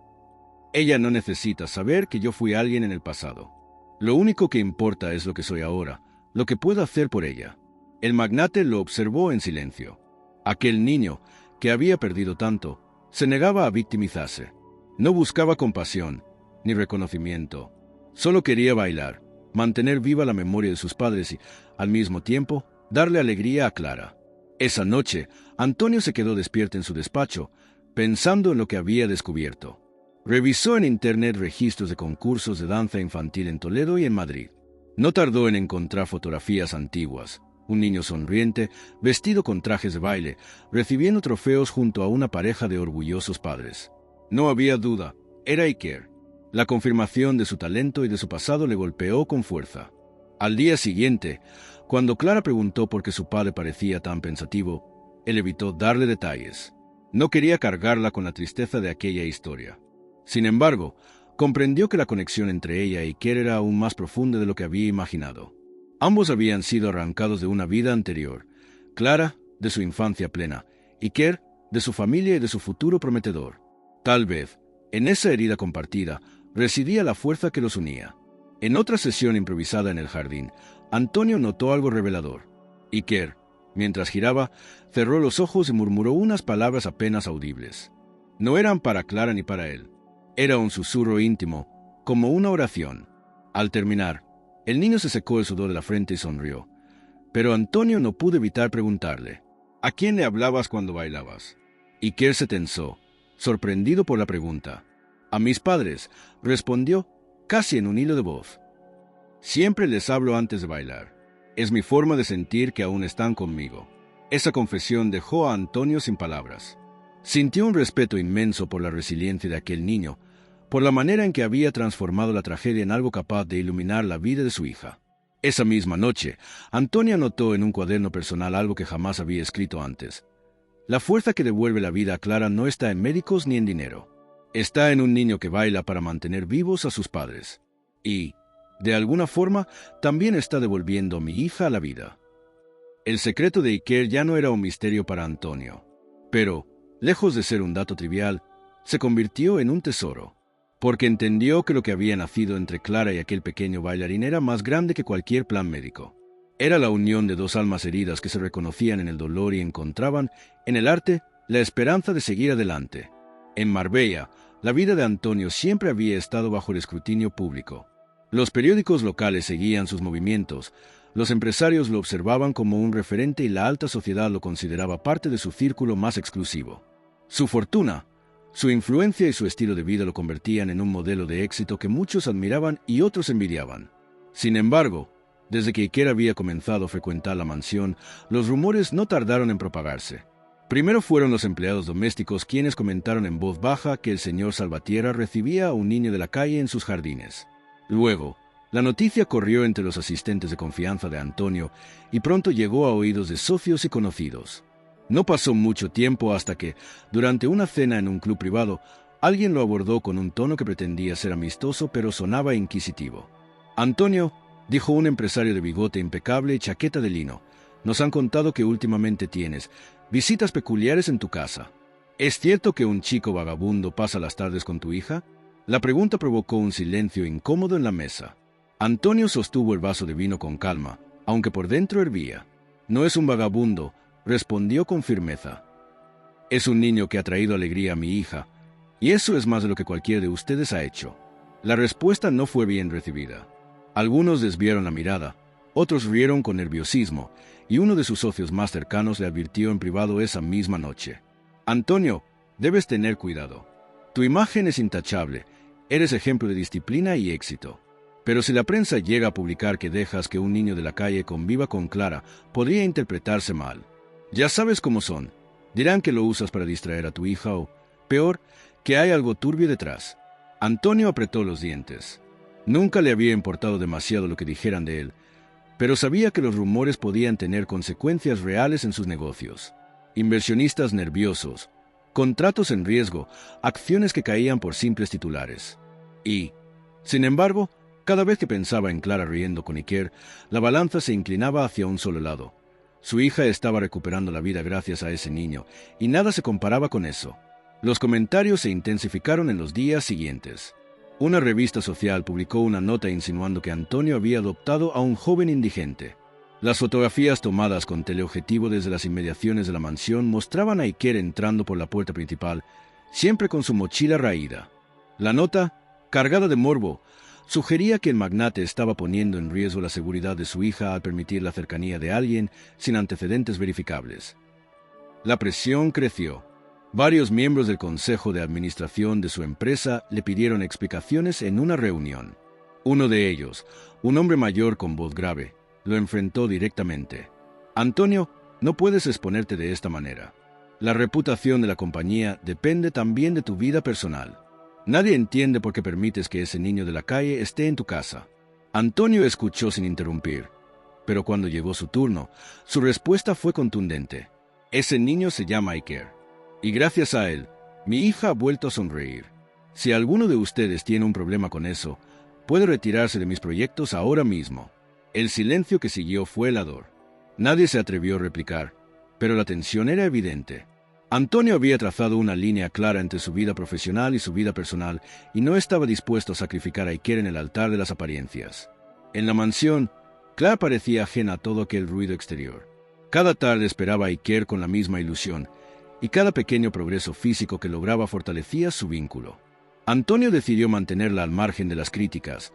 «Ella no necesita saber que yo fui alguien en el pasado. Lo único que importa es lo que soy ahora, lo que puedo hacer por ella». El magnate lo observó en silencio. Aquel niño, que había perdido tanto, se negaba a victimizarse. No buscaba compasión, ni reconocimiento. Solo quería bailar, mantener viva la memoria de sus padres y, al mismo tiempo, darle alegría a Clara. Esa noche, Antonio se quedó despierto en su despacho, pensando en lo que había descubierto. Revisó en internet registros de concursos de danza infantil en Toledo y en Madrid. No tardó en encontrar fotografías antiguas. Un niño sonriente, vestido con trajes de baile, recibiendo trofeos junto a una pareja de orgullosos padres. No había duda, era Iker. La confirmación de su talento y de su pasado le golpeó con fuerza. Al día siguiente, cuando Clara preguntó por qué su padre parecía tan pensativo, Él evitó darle detalles. No quería cargarla con la tristeza de aquella historia. Sin embargo, comprendió que la conexión entre ella y Iker era aún más profunda de lo que había imaginado. Ambos habían sido arrancados de una vida anterior. Clara, de su infancia plena, Iker, de su familia y de su futuro prometedor. Tal vez, en esa herida compartida, residía la fuerza que los unía. En otra sesión improvisada en el jardín, Antonio notó algo revelador. Iker, mientras giraba, cerró los ojos y murmuró unas palabras apenas audibles. No eran para Clara ni para él. Era un susurro íntimo, como una oración. Al terminar, el niño se secó el sudor de la frente y sonrió. Pero Antonio no pudo evitar preguntarle: ¿a quién le hablabas cuando bailabas? Iker se tensó, sorprendido por la pregunta. A mis padres, respondió, casi en un hilo de voz. Siempre les hablo antes de bailar. Es mi forma de sentir que aún están conmigo. Esa confesión dejó a Antonio sin palabras. Sintió un respeto inmenso por la resiliencia de aquel niño, por la manera en que había transformado la tragedia en algo capaz de iluminar la vida de su hija. Esa misma noche, Antonio anotó en un cuaderno personal algo que jamás había escrito antes. La fuerza que devuelve la vida a Clara no está en médicos ni en dinero. Está en un niño que baila para mantener vivos a sus padres. Y, de alguna forma, también está devolviendo a mi hija a la vida. El secreto de Iker ya no era un misterio para Antonio. Pero, lejos de ser un dato trivial, se convirtió en un tesoro. Porque entendió que lo que había nacido entre Clara y aquel pequeño bailarín era más grande que cualquier plan médico. Era la unión de dos almas heridas que se reconocían en el dolor y encontraban, en el arte, la esperanza de seguir adelante. En Marbella, la vida de Antonio siempre había estado bajo el escrutinio público. Los periódicos locales seguían sus movimientos, los empresarios lo observaban como un referente y la alta sociedad lo consideraba parte de su círculo más exclusivo. Su fortuna, su influencia y su estilo de vida lo convertían en un modelo de éxito que muchos admiraban y otros envidiaban. Sin embargo, desde que Iker había comenzado a frecuentar la mansión, los rumores no tardaron en propagarse. Primero fueron los empleados domésticos quienes comentaron en voz baja que el señor Salvatierra recibía a un niño de la calle en sus jardines. Luego, la noticia corrió entre los asistentes de confianza de Antonio y pronto llegó a oídos de socios y conocidos. No pasó mucho tiempo hasta que, durante una cena en un club privado, alguien lo abordó con un tono que pretendía ser amistoso pero sonaba inquisitivo. «Antonio», dijo un empresario de bigote impecable y chaqueta de lino, «nos han contado que últimamente tienes visitas peculiares en tu casa. ¿Es cierto que un chico vagabundo pasa las tardes con tu hija?» La pregunta provocó un silencio incómodo en la mesa. Antonio sostuvo el vaso de vino con calma, aunque por dentro hervía. «No es un vagabundo», respondió con firmeza. «Es un niño que ha traído alegría a mi hija, y eso es más de lo que cualquiera de ustedes ha hecho». La respuesta no fue bien recibida. Algunos desviaron la mirada, otros rieron con nerviosismo, y uno de sus socios más cercanos le advirtió en privado esa misma noche: «Antonio, debes tener cuidado. Tu imagen es intachable, eres ejemplo de disciplina y éxito. Pero si la prensa llega a publicar que dejas que un niño de la calle conviva con Clara, podría interpretarse mal. Ya sabes cómo son. Dirán que lo usas para distraer a tu hija o, peor, que hay algo turbio detrás». Antonio apretó los dientes. Nunca le había importado demasiado lo que dijeran de él, pero sabía que los rumores podían tener consecuencias reales en sus negocios. Inversionistas nerviosos, contratos en riesgo, acciones que caían por simples titulares. Y, sin embargo, cada vez que pensaba en Clara riendo con Iker, la balanza se inclinaba hacia un solo lado. Su hija estaba recuperando la vida gracias a ese niño, y nada se comparaba con eso. Los comentarios se intensificaron en los días siguientes. Una revista social publicó una nota insinuando que Antonio había adoptado a un joven indigente. Las fotografías tomadas con teleobjetivo desde las inmediaciones de la mansión mostraban a Iker entrando por la puerta principal, siempre con su mochila raída. La nota, cargada de morbo, sugería que el magnate estaba poniendo en riesgo la seguridad de su hija al permitir la cercanía de alguien sin antecedentes verificables. La presión creció. Varios miembros del consejo de administración de su empresa le pidieron explicaciones en una reunión. Uno de ellos, un hombre mayor con voz grave, lo enfrentó directamente. «Antonio, no puedes exponerte de esta manera. La reputación de la compañía depende también de tu vida personal. Nadie entiende por qué permites que ese niño de la calle esté en tu casa». Antonio escuchó sin interrumpir, pero cuando llegó su turno, su respuesta fue contundente. Ese niño se llama Iker. Y gracias a él, mi hija ha vuelto a sonreír. Si alguno de ustedes tiene un problema con eso, puede retirarse de mis proyectos ahora mismo. El silencio que siguió fue helador. Nadie se atrevió a replicar, pero la tensión era evidente. Antonio había trazado una línea clara entre su vida profesional y su vida personal y no estaba dispuesto a sacrificar a Iker en el altar de las apariencias. En la mansión, Clara parecía ajena a todo aquel ruido exterior. Cada tarde esperaba a Iker con la misma ilusión, y cada pequeño progreso físico que lograba fortalecía su vínculo. Antonio decidió mantenerla al margen de las críticas,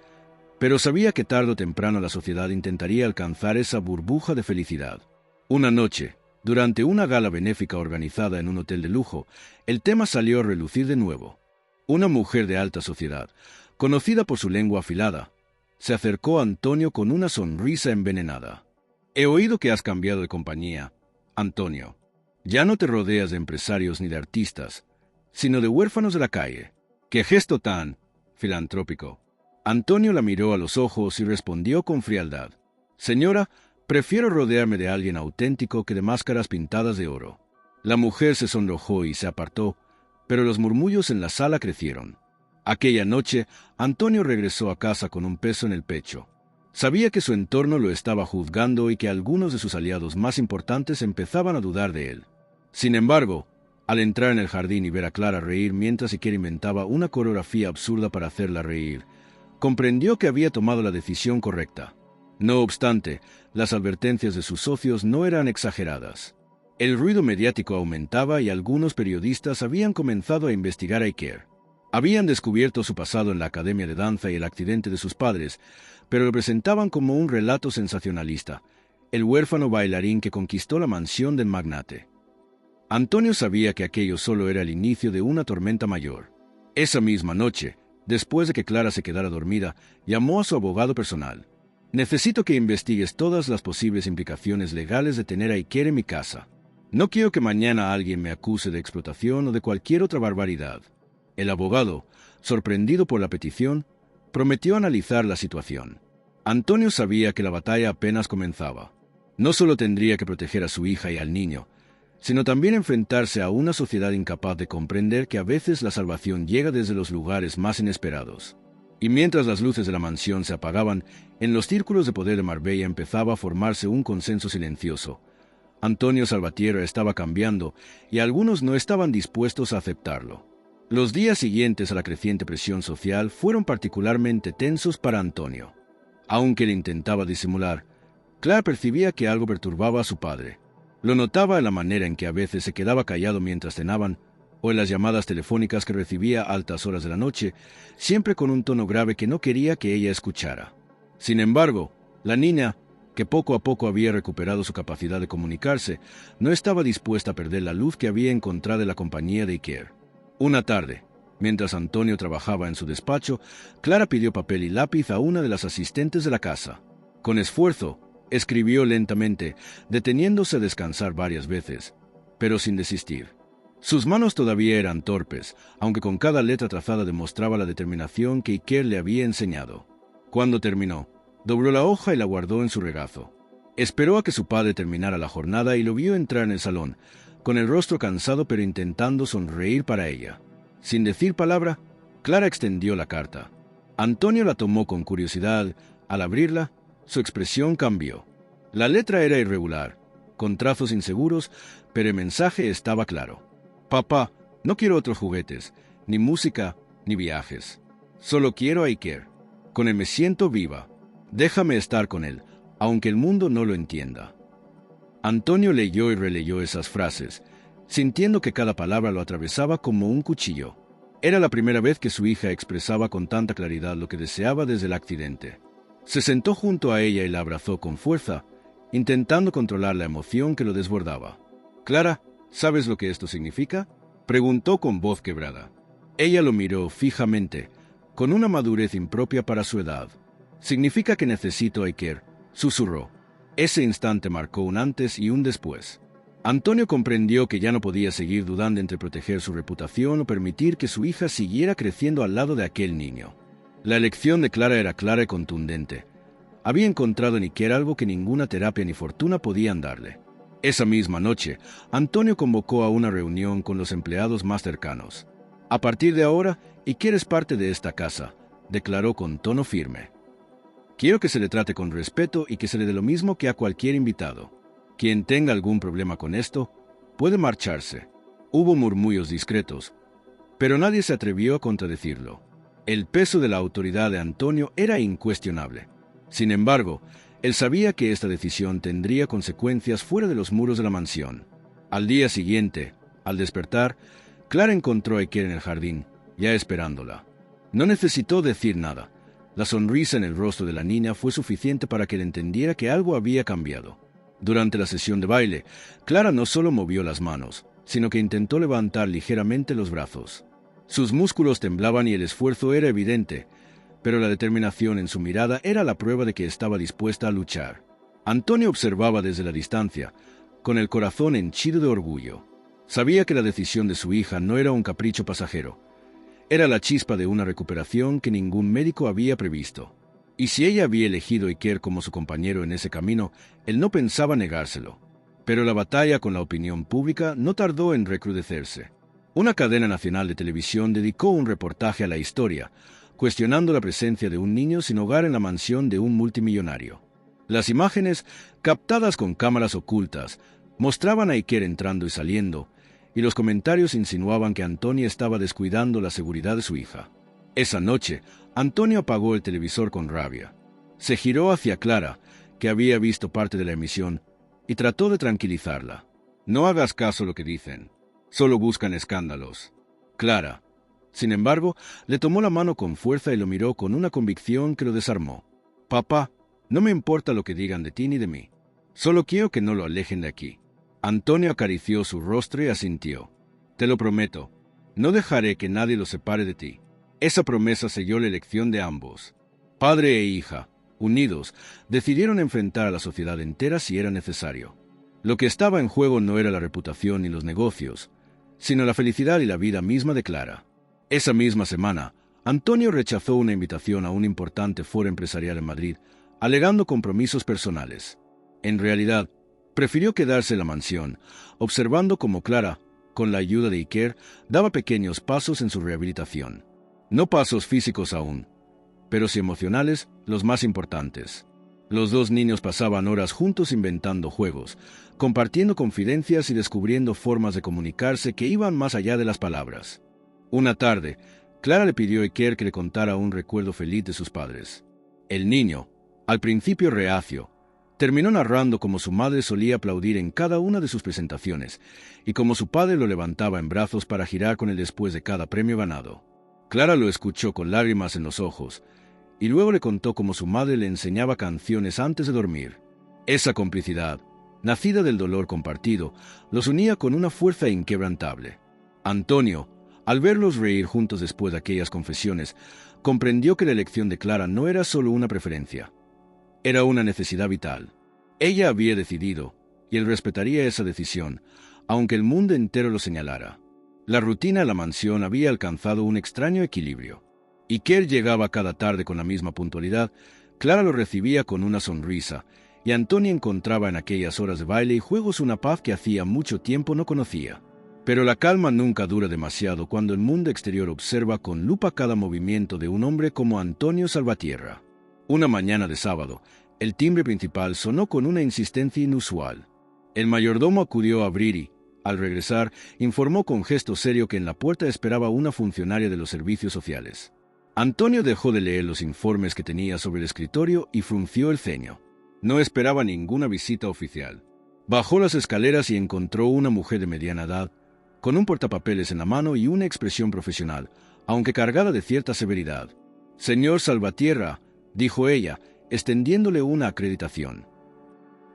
pero sabía que tarde o temprano la sociedad intentaría alcanzar esa burbuja de felicidad. Una noche, durante una gala benéfica organizada en un hotel de lujo, el tema salió a relucir de nuevo. Una mujer de alta sociedad, conocida por su lengua afilada, se acercó a Antonio con una sonrisa envenenada. «He oído que has cambiado de compañía, Antonio. Ya no te rodeas de empresarios ni de artistas, sino de huérfanos de la calle. ¡Qué gesto tan filantrópico!». Antonio la miró a los ojos y respondió con frialdad: «Señora, prefiero rodearme de alguien auténtico que de máscaras pintadas de oro». La mujer se sonrojó y se apartó, pero los murmullos en la sala crecieron. Aquella noche, Antonio regresó a casa con un peso en el pecho. Sabía que su entorno lo estaba juzgando y que algunos de sus aliados más importantes empezaban a dudar de él. Sin embargo, al entrar en el jardín y ver a Clara reír mientras Iker inventaba una coreografía absurda para hacerla reír, comprendió que había tomado la decisión correcta. No obstante, las advertencias de sus socios no eran exageradas. El ruido mediático aumentaba y algunos periodistas habían comenzado a investigar a Iker. Habían descubierto su pasado en la academia de danza y el accidente de sus padres, pero lo presentaban como un relato sensacionalista, el huérfano bailarín que conquistó la mansión del magnate. Antonio sabía que aquello solo era el inicio de una tormenta mayor. Esa misma noche, después de que Clara se quedara dormida, llamó a su abogado personal. «Necesito que investigues todas las posibles implicaciones legales de tener a Iker en mi casa. No quiero que mañana alguien me acuse de explotación o de cualquier otra barbaridad». El abogado, sorprendido por la petición, prometió analizar la situación. Antonio sabía que la batalla apenas comenzaba. No solo tendría que proteger a su hija y al niño, sino también enfrentarse a una sociedad incapaz de comprender que a veces la salvación llega desde los lugares más inesperados. Y mientras las luces de la mansión se apagaban, en los círculos de poder de Marbella empezaba a formarse un consenso silencioso. Antonio Salvatierra estaba cambiando y algunos no estaban dispuestos a aceptarlo. Los días siguientes a la creciente presión social fueron particularmente tensos para Antonio. Aunque él intentaba disimular, Clara percibía que algo perturbaba a su padre. Lo notaba en la manera en que a veces se quedaba callado mientras cenaban, o en las llamadas telefónicas que recibía a altas horas de la noche, siempre con un tono grave que no quería que ella escuchara. Sin embargo, la niña, que poco a poco había recuperado su capacidad de comunicarse, no estaba dispuesta a perder la luz que había encontrado en la compañía de Iker. Una tarde, mientras Antonio trabajaba en su despacho, Clara pidió papel y lápiz a una de las asistentes de la casa. Con esfuerzo, escribió lentamente, deteniéndose a descansar varias veces, pero sin desistir. Sus manos todavía eran torpes, aunque con cada letra trazada demostraba la determinación que Iker le había enseñado. Cuando terminó, dobló la hoja y la guardó en su regazo. Esperó a que su padre terminara la jornada y lo vio entrar en el salón, con el rostro cansado pero intentando sonreír para ella. Sin decir palabra, Clara extendió la carta. Antonio la tomó con curiosidad. Al abrirla, su expresión cambió. La letra era irregular, con trazos inseguros, pero el mensaje estaba claro. «Papá, no quiero otros juguetes, ni música, ni viajes. Solo quiero a Iker. Con él me siento viva. Déjame estar con él, aunque el mundo no lo entienda». Antonio leyó y releyó esas frases, sintiendo que cada palabra lo atravesaba como un cuchillo. Era la primera vez que su hija expresaba con tanta claridad lo que deseaba desde el accidente. Se sentó junto a ella y la abrazó con fuerza, intentando controlar la emoción que lo desbordaba. «Clara, ¿sabes lo que esto significa?», preguntó con voz quebrada. Ella lo miró fijamente, con una madurez impropia para su edad. «Significa que necesito a Iker», susurró. Ese instante marcó un antes y un después. Antonio comprendió que ya no podía seguir dudando entre proteger su reputación o permitir que su hija siguiera creciendo al lado de aquel niño. La elección de Clara era clara y contundente. Había encontrado en Iker algo que ninguna terapia ni fortuna podían darle. Esa misma noche, Antonio convocó a una reunión con los empleados más cercanos. A partir de ahora, Iker es parte de esta casa, declaró con tono firme. Quiero que se le trate con respeto y que se le dé lo mismo que a cualquier invitado. Quien tenga algún problema con esto, puede marcharse. Hubo murmullos discretos, pero nadie se atrevió a contradecirlo. El peso de la autoridad de Antonio era incuestionable. Sin embargo, él sabía que esta decisión tendría consecuencias fuera de los muros de la mansión. Al día siguiente, al despertar, Clara encontró a Iker en el jardín, ya esperándola. No necesitó decir nada. La sonrisa en el rostro de la niña fue suficiente para que él entendiera que algo había cambiado. Durante la sesión de baile, Clara no solo movió las manos, sino que intentó levantar ligeramente los brazos. Sus músculos temblaban y el esfuerzo era evidente, pero la determinación en su mirada era la prueba de que estaba dispuesta a luchar. Antonio observaba desde la distancia, con el corazón henchido de orgullo. Sabía que la decisión de su hija no era un capricho pasajero. Era la chispa de una recuperación que ningún médico había previsto. Y si ella había elegido a Iker como su compañero en ese camino, él no pensaba negárselo. Pero la batalla con la opinión pública no tardó en recrudecerse. Una cadena nacional de televisión dedicó un reportaje a la historia, cuestionando la presencia de un niño sin hogar en la mansión de un multimillonario. Las imágenes, captadas con cámaras ocultas, mostraban a Iker entrando y saliendo, y los comentarios insinuaban que Antonio estaba descuidando la seguridad de su hija. Esa noche, Antonio apagó el televisor con rabia. Se giró hacia Clara, que había visto parte de la emisión, y trató de tranquilizarla. No hagas caso a lo que dicen. Solo buscan escándalos. Clara, sin embargo, le tomó la mano con fuerza y lo miró con una convicción que lo desarmó. Papá, no me importa lo que digan de ti ni de mí. Solo quiero que no lo alejen de aquí. Antonio acarició su rostro y asintió. Te lo prometo, no dejaré que nadie lo separe de ti. Esa promesa selló la elección de ambos. Padre e hija, unidos, decidieron enfrentar a la sociedad entera si era necesario. Lo que estaba en juego no era la reputación ni los negocios, sino la felicidad y la vida misma de Clara. Esa misma semana, Antonio rechazó una invitación a un importante foro empresarial en Madrid, alegando compromisos personales. En realidad, prefirió quedarse en la mansión, observando cómo Clara, con la ayuda de Iker, daba pequeños pasos en su rehabilitación. No pasos físicos aún, pero sí emocionales, los más importantes. Los dos niños pasaban horas juntos inventando juegos, compartiendo confidencias y descubriendo formas de comunicarse que iban más allá de las palabras. Una tarde, Clara le pidió a Iker que le contara un recuerdo feliz de sus padres. El niño, al principio reacio, terminó narrando cómo su madre solía aplaudir en cada una de sus presentaciones y cómo su padre lo levantaba en brazos para girar con él después de cada premio ganado. Clara lo escuchó con lágrimas en los ojos y luego le contó cómo su madre le enseñaba canciones antes de dormir. Esa complicidad, nacida del dolor compartido, los unía con una fuerza inquebrantable. Antonio, al verlos reír juntos después de aquellas confesiones, comprendió que la elección de Clara no era solo una preferencia. Era una necesidad vital. Ella había decidido, y él respetaría esa decisión, aunque el mundo entero lo señalara. La rutina de la mansión había alcanzado un extraño equilibrio. Iker llegaba cada tarde con la misma puntualidad, Clara lo recibía con una sonrisa, y Antonio encontraba en aquellas horas de baile y juegos una paz que hacía mucho tiempo no conocía. Pero la calma nunca dura demasiado cuando el mundo exterior observa con lupa cada movimiento de un hombre como Antonio Salvatierra. Una mañana de sábado, el timbre principal sonó con una insistencia inusual. El mayordomo acudió a abrir y, al regresar, informó con gesto serio que en la puerta esperaba una funcionaria de los servicios sociales. Antonio dejó de leer los informes que tenía sobre el escritorio y frunció el ceño. No esperaba ninguna visita oficial. Bajó las escaleras y encontró una mujer de mediana edad, con un portapapeles en la mano y una expresión profesional, aunque cargada de cierta severidad. «Señor Salvatierra», dijo ella, extendiéndole una acreditación.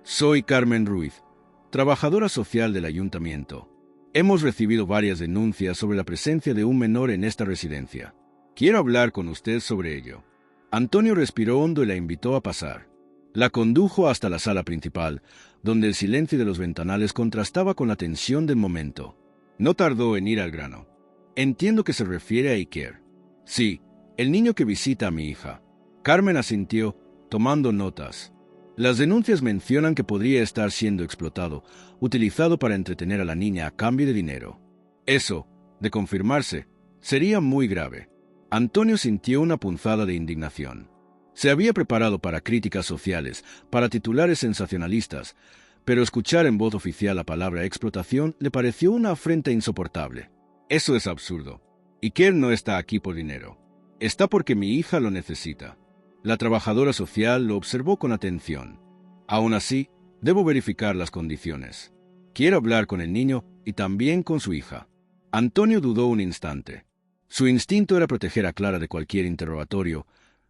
«Soy Carmen Ruiz, trabajadora social del ayuntamiento. Hemos recibido varias denuncias sobre la presencia de un menor en esta residencia. Quiero hablar con usted sobre ello». Antonio respiró hondo y la invitó a pasar. La condujo hasta la sala principal, donde el silencio de los ventanales contrastaba con la tensión del momento. No tardó en ir al grano. «Entiendo que se refiere a Iker». «Sí, el niño que visita a mi hija». Carmen asintió, tomando notas. Las denuncias mencionan que podría estar siendo explotado, utilizado para entretener a la niña a cambio de dinero. Eso, de confirmarse, sería muy grave. Antonio sintió una punzada de indignación. Se había preparado para críticas sociales, para titulares sensacionalistas, pero escuchar en voz oficial la palabra explotación le pareció una afrenta insoportable. Eso es absurdo. Iker no está aquí por dinero. Está porque mi hija lo necesita. La trabajadora social lo observó con atención. Aún así, debo verificar las condiciones. Quiero hablar con el niño y también con su hija. Antonio dudó un instante. Su instinto era proteger a Clara de cualquier interrogatorio,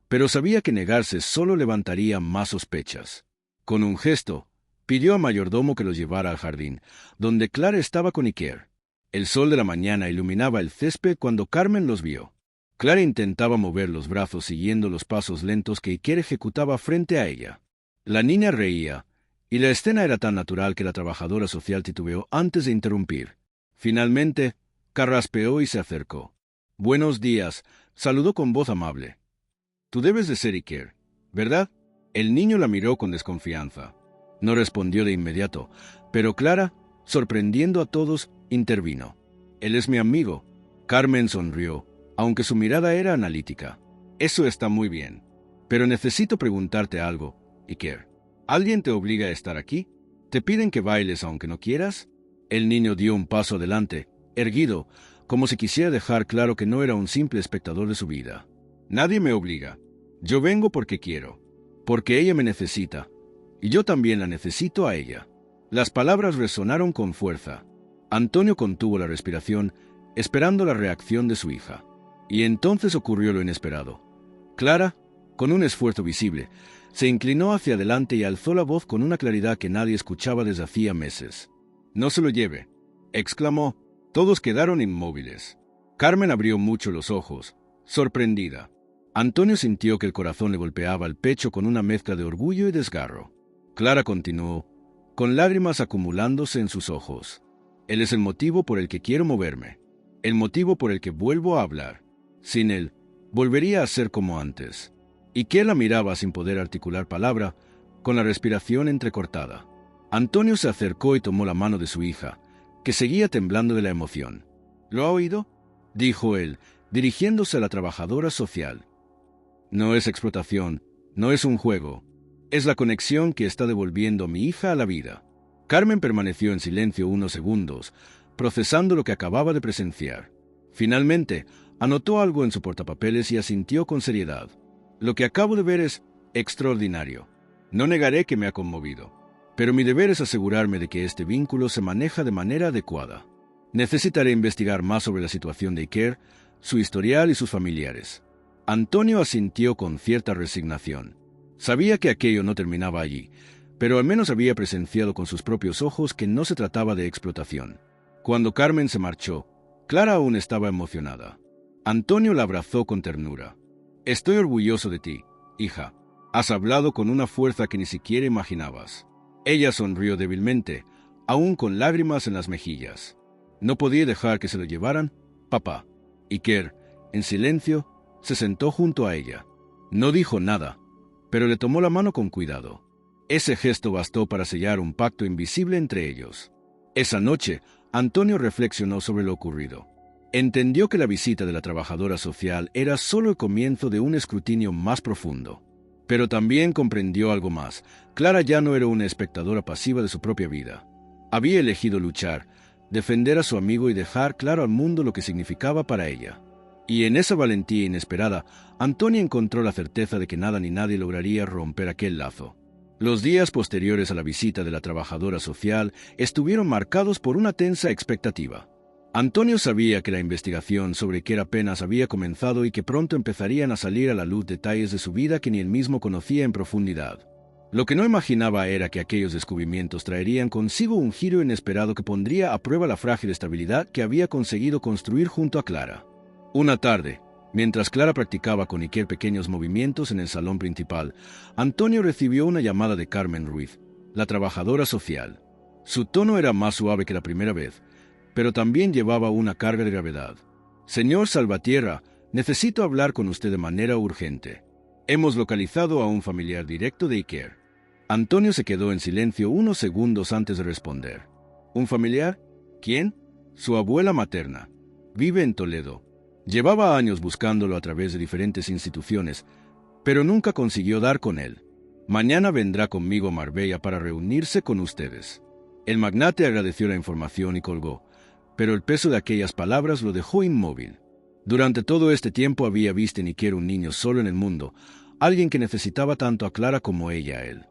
pero sabía que negarse solo levantaría más sospechas. Con un gesto, pidió al mayordomo que los llevara al jardín, donde Clara estaba con Iker. El sol de la mañana iluminaba el césped cuando Carmen los vio. Clara intentaba mover los brazos siguiendo los pasos lentos que Iker ejecutaba frente a ella. La niña reía, y la escena era tan natural que la trabajadora social titubeó antes de interrumpir. Finalmente, carraspeó y se acercó. «Buenos días», saludó con voz amable. «Tú debes de ser Iker, ¿verdad?» El niño la miró con desconfianza. No respondió de inmediato, pero Clara, sorprendiendo a todos, intervino. «Él es mi amigo». Carmen sonrió, aunque su mirada era analítica. «Eso está muy bien. Pero necesito preguntarte algo, Iker. ¿Alguien te obliga a estar aquí? ¿Te piden que bailes aunque no quieras?» El niño dio un paso adelante, erguido, como si quisiera dejar claro que no era un simple espectador de su vida. «Nadie me obliga. Yo vengo porque quiero. Porque ella me necesita. Y yo también la necesito a ella». Las palabras resonaron con fuerza. Antonio contuvo la respiración, esperando la reacción de su hija. Y entonces ocurrió lo inesperado. Clara, con un esfuerzo visible, se inclinó hacia adelante y alzó la voz con una claridad que nadie escuchaba desde hacía meses. «No se lo lleve», exclamó. Todos quedaron inmóviles. Carmen abrió mucho los ojos, sorprendida. Antonio sintió que el corazón le golpeaba el pecho con una mezcla de orgullo y desgarro. Clara continuó, con lágrimas acumulándose en sus ojos. «Él es el motivo por el que quiero moverme. El motivo por el que vuelvo a hablar. Sin él, volvería a ser como antes». Iker la miraba sin poder articular palabra, con la respiración entrecortada. Antonio se acercó y tomó la mano de su hija, que seguía temblando de la emoción. «¿Lo ha oído?», dijo él, dirigiéndose a la trabajadora social. «No es explotación, no es un juego. Es la conexión que está devolviendo a mi hija a la vida». Carmen permaneció en silencio unos segundos, procesando lo que acababa de presenciar. Finalmente, anotó algo en su portapapeles y asintió con seriedad. «Lo que acabo de ver es extraordinario. No negaré que me ha conmovido. Pero mi deber es asegurarme de que este vínculo se maneja de manera adecuada. Necesitaré investigar más sobre la situación de Iker, su historial y sus familiares». Antonio asintió con cierta resignación. Sabía que aquello no terminaba allí, pero al menos había presenciado con sus propios ojos que no se trataba de explotación. Cuando Carmen se marchó, Clara aún estaba emocionada. Antonio la abrazó con ternura. «Estoy orgulloso de ti, hija. Has hablado con una fuerza que ni siquiera imaginabas». Ella sonrió débilmente, aún con lágrimas en las mejillas. «No podía dejar que se lo llevaran, papá». Iker, en silencio, se sentó junto a ella. No dijo nada, pero le tomó la mano con cuidado. Ese gesto bastó para sellar un pacto invisible entre ellos. Esa noche, Antonio reflexionó sobre lo ocurrido. Entendió que la visita de la trabajadora social era solo el comienzo de un escrutinio más profundo. Pero también comprendió algo más. Clara ya no era una espectadora pasiva de su propia vida. Había elegido luchar, defender a su amigo y dejar claro al mundo lo que significaba para ella. Y en esa valentía inesperada, Antonio encontró la certeza de que nada ni nadie lograría romper aquel lazo. Los días posteriores a la visita de la trabajadora social estuvieron marcados por una tensa expectativa. Antonio sabía que la investigación sobre Iker apenas había comenzado y que pronto empezarían a salir a la luz detalles de su vida que ni él mismo conocía en profundidad. Lo que no imaginaba era que aquellos descubrimientos traerían consigo un giro inesperado que pondría a prueba la frágil estabilidad que había conseguido construir junto a Clara. Una tarde, mientras Clara practicaba con Iker pequeños movimientos en el salón principal, Antonio recibió una llamada de Carmen Ruiz, la trabajadora social. Su tono era más suave que la primera vez, pero también llevaba una carga de gravedad. «Señor Salvatierra, necesito hablar con usted de manera urgente. Hemos localizado a un familiar directo de Iker». Antonio se quedó en silencio unos segundos antes de responder. ¿Un familiar? ¿Quién? Su abuela materna. Vive en Toledo. Llevaba años buscándolo a través de diferentes instituciones, pero nunca consiguió dar con él. Mañana vendrá conmigo a Marbella para reunirse con ustedes. El magnate agradeció la información y colgó, pero el peso de aquellas palabras lo dejó inmóvil. Durante todo este tiempo había visto en Iker un niño solo en el mundo, alguien que necesitaba tanto a Clara como ella a él.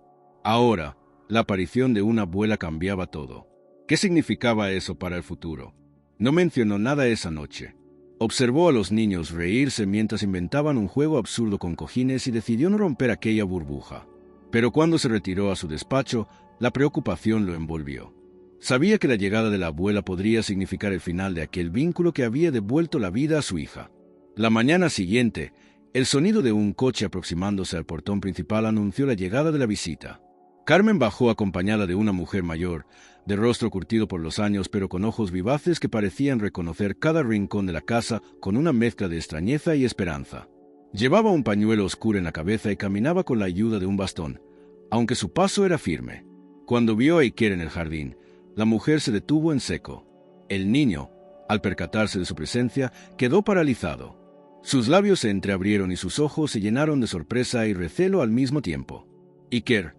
Ahora, la aparición de una abuela cambiaba todo. ¿Qué significaba eso para el futuro? No mencionó nada esa noche. Observó a los niños reírse mientras inventaban un juego absurdo con cojines y decidió no romper aquella burbuja. Pero cuando se retiró a su despacho, la preocupación lo envolvió. Sabía que la llegada de la abuela podría significar el final de aquel vínculo que había devuelto la vida a su hija. La mañana siguiente, el sonido de un coche aproximándose al portón principal anunció la llegada de la visita. Carmen bajó acompañada de una mujer mayor, de rostro curtido por los años pero con ojos vivaces que parecían reconocer cada rincón de la casa con una mezcla de extrañeza y esperanza. Llevaba un pañuelo oscuro en la cabeza y caminaba con la ayuda de un bastón, aunque su paso era firme. Cuando vio a Iker en el jardín, la mujer se detuvo en seco. El niño, al percatarse de su presencia, quedó paralizado. Sus labios se entreabrieron y sus ojos se llenaron de sorpresa y recelo al mismo tiempo. «Iker»,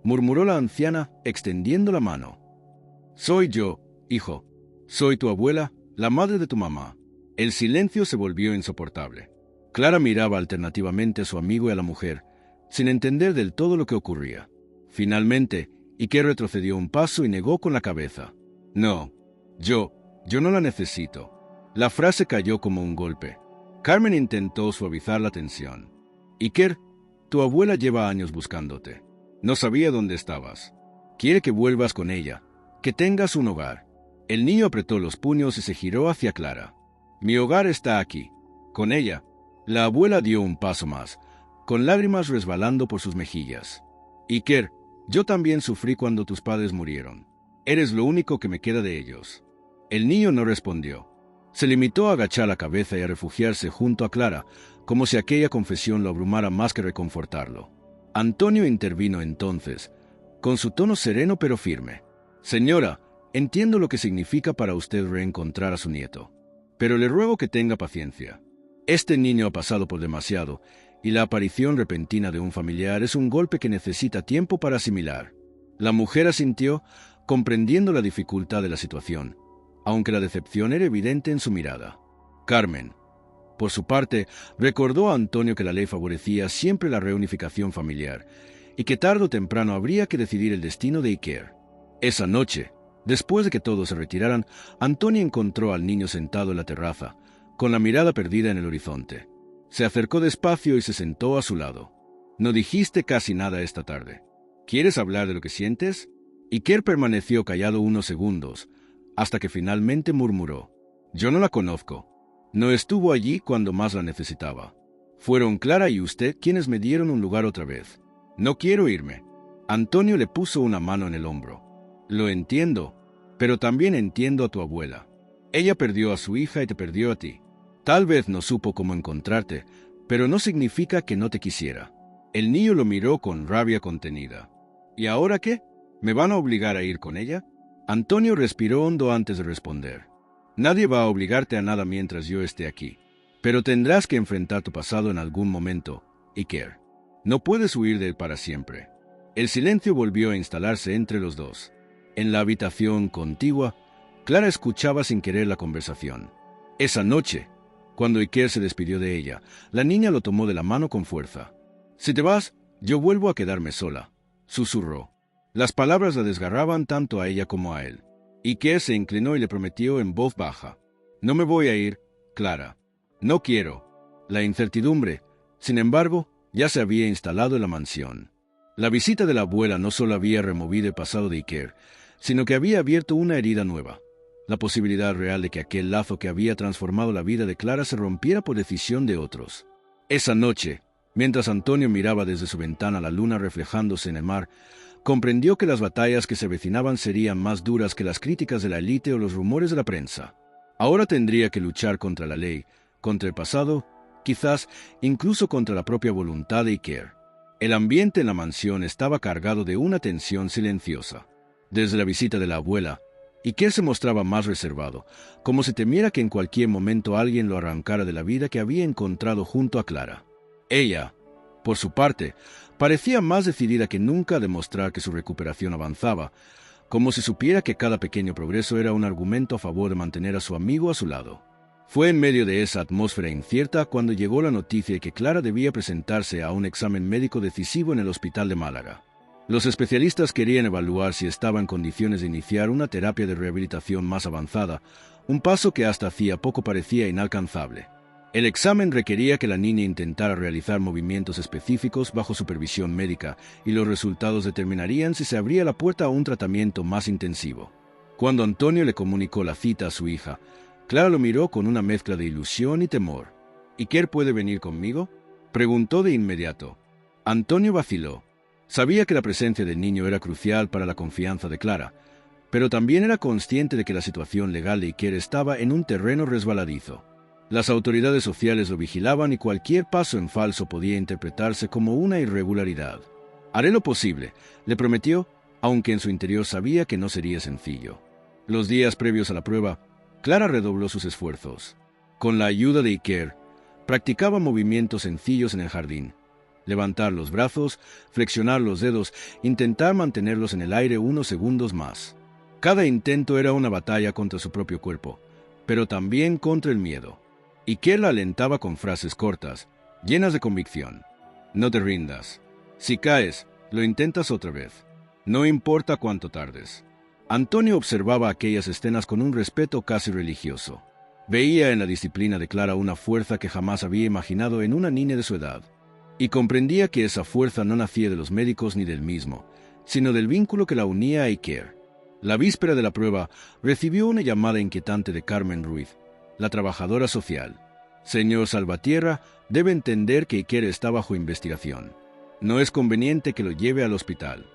murmuró la anciana, extendiendo la mano. «Soy yo, hijo. Soy tu abuela, la madre de tu mamá». El silencio se volvió insoportable. Clara miraba alternativamente a su amigo y a la mujer, sin entender del todo lo que ocurría. Finalmente, Iker retrocedió un paso y negó con la cabeza. «No, yo no la necesito». La frase cayó como un golpe. Carmen intentó suavizar la tensión. «Iker, tu abuela lleva años buscándote. No sabía dónde estabas. Quiere que vuelvas con ella, que tengas un hogar». El niño apretó los puños y se giró hacia Clara. «Mi hogar está aquí, con ella». La abuela dio un paso más, con lágrimas resbalando por sus mejillas. «Iker, yo también sufrí cuando tus padres murieron. Eres lo único que me queda de ellos». El niño no respondió. Se limitó a agachar la cabeza y a refugiarse junto a Clara, como si aquella confesión lo abrumara más que reconfortarlo. Antonio intervino entonces, con su tono sereno pero firme. «Señora, entiendo lo que significa para usted reencontrar a su nieto, pero le ruego que tenga paciencia. Este niño ha pasado por demasiado, y la aparición repentina de un familiar es un golpe que necesita tiempo para asimilar». La mujer asintió, comprendiendo la dificultad de la situación, aunque la decepción era evidente en su mirada. Carmen, por su parte, recordó a Antonio que la ley favorecía siempre la reunificación familiar, y que tarde o temprano habría que decidir el destino de Iker. Esa noche, después de que todos se retiraran, Antonio encontró al niño sentado en la terraza, con la mirada perdida en el horizonte. Se acercó despacio y se sentó a su lado. «No dijiste casi nada esta tarde. ¿Quieres hablar de lo que sientes?» Iker permaneció callado unos segundos, hasta que finalmente murmuró: «Yo no la conozco. No estuvo allí cuando más la necesitaba. Fueron Clara y usted quienes me dieron un lugar otra vez. No quiero irme». Antonio le puso una mano en el hombro. «Lo entiendo, pero también entiendo a tu abuela. Ella perdió a su hija y te perdió a ti. Tal vez no supo cómo encontrarte, pero no significa que no te quisiera». El niño lo miró con rabia contenida. «¿Y ahora qué? ¿Me van a obligar a ir con ella?» Antonio respiró hondo antes de responder. «Nadie va a obligarte a nada mientras yo esté aquí, pero tendrás que enfrentar tu pasado en algún momento, Iker. No puedes huir de él para siempre». El silencio volvió a instalarse entre los dos. En la habitación contigua, Clara escuchaba sin querer la conversación. Esa noche, cuando Iker se despidió de ella, la niña lo tomó de la mano con fuerza. «Si te vas, yo vuelvo a quedarme sola», susurró. Las palabras la desgarraban tanto a ella como a él. Iker se inclinó y le prometió en voz baja: «No me voy a ir, Clara. No quiero». La incertidumbre, sin embargo, ya se había instalado en la mansión. La visita de la abuela no solo había removido el pasado de Iker, sino que había abierto una herida nueva. La posibilidad real de que aquel lazo que había transformado la vida de Clara se rompiera por decisión de otros. Esa noche, mientras Antonio miraba desde su ventana la luna reflejándose en el mar, comprendió que las batallas que se avecinaban serían más duras que las críticas de la élite o los rumores de la prensa. Ahora tendría que luchar contra la ley, contra el pasado, quizás incluso contra la propia voluntad de Iker. El ambiente en la mansión estaba cargado de una tensión silenciosa. Desde la visita de la abuela, Iker se mostraba más reservado, como si temiera que en cualquier momento alguien lo arrancara de la vida que había encontrado junto a Clara. Ella, por su parte, parecía más decidida que nunca a demostrar que su recuperación avanzaba, como si supiera que cada pequeño progreso era un argumento a favor de mantener a su amigo a su lado. Fue en medio de esa atmósfera incierta cuando llegó la noticia de que Clara debía presentarse a un examen médico decisivo en el hospital de Málaga. Los especialistas querían evaluar si estaba en condiciones de iniciar una terapia de rehabilitación más avanzada, un paso que hasta hacía poco parecía inalcanzable. El examen requería que la niña intentara realizar movimientos específicos bajo supervisión médica y los resultados determinarían si se abría la puerta a un tratamiento más intensivo. Cuando Antonio le comunicó la cita a su hija, Clara lo miró con una mezcla de ilusión y temor. «¿Iker puede venir conmigo?», preguntó de inmediato. Antonio vaciló. Sabía que la presencia del niño era crucial para la confianza de Clara, pero también era consciente de que la situación legal de Iker estaba en un terreno resbaladizo. Las autoridades sociales lo vigilaban y cualquier paso en falso podía interpretarse como una irregularidad. «Haré lo posible», le prometió, aunque en su interior sabía que no sería sencillo. Los días previos a la prueba, Clara redobló sus esfuerzos. Con la ayuda de Iker, practicaba movimientos sencillos en el jardín. Levantar los brazos, flexionar los dedos, intentar mantenerlos en el aire unos segundos más. Cada intento era una batalla contra su propio cuerpo, pero también contra el miedo. Iker la alentaba con frases cortas, llenas de convicción. «No te rindas. Si caes, lo intentas otra vez. No importa cuánto tardes». Antonio observaba aquellas escenas con un respeto casi religioso. Veía en la disciplina de Clara una fuerza que jamás había imaginado en una niña de su edad. Y comprendía que esa fuerza no nacía de los médicos ni del mismo, sino del vínculo que la unía a Iker. La víspera de la prueba, recibió una llamada inquietante de Carmen Ruiz, la trabajadora social. «Señor Salvatierra, debe entender que Iker está bajo investigación. No es conveniente que lo lleve al hospital.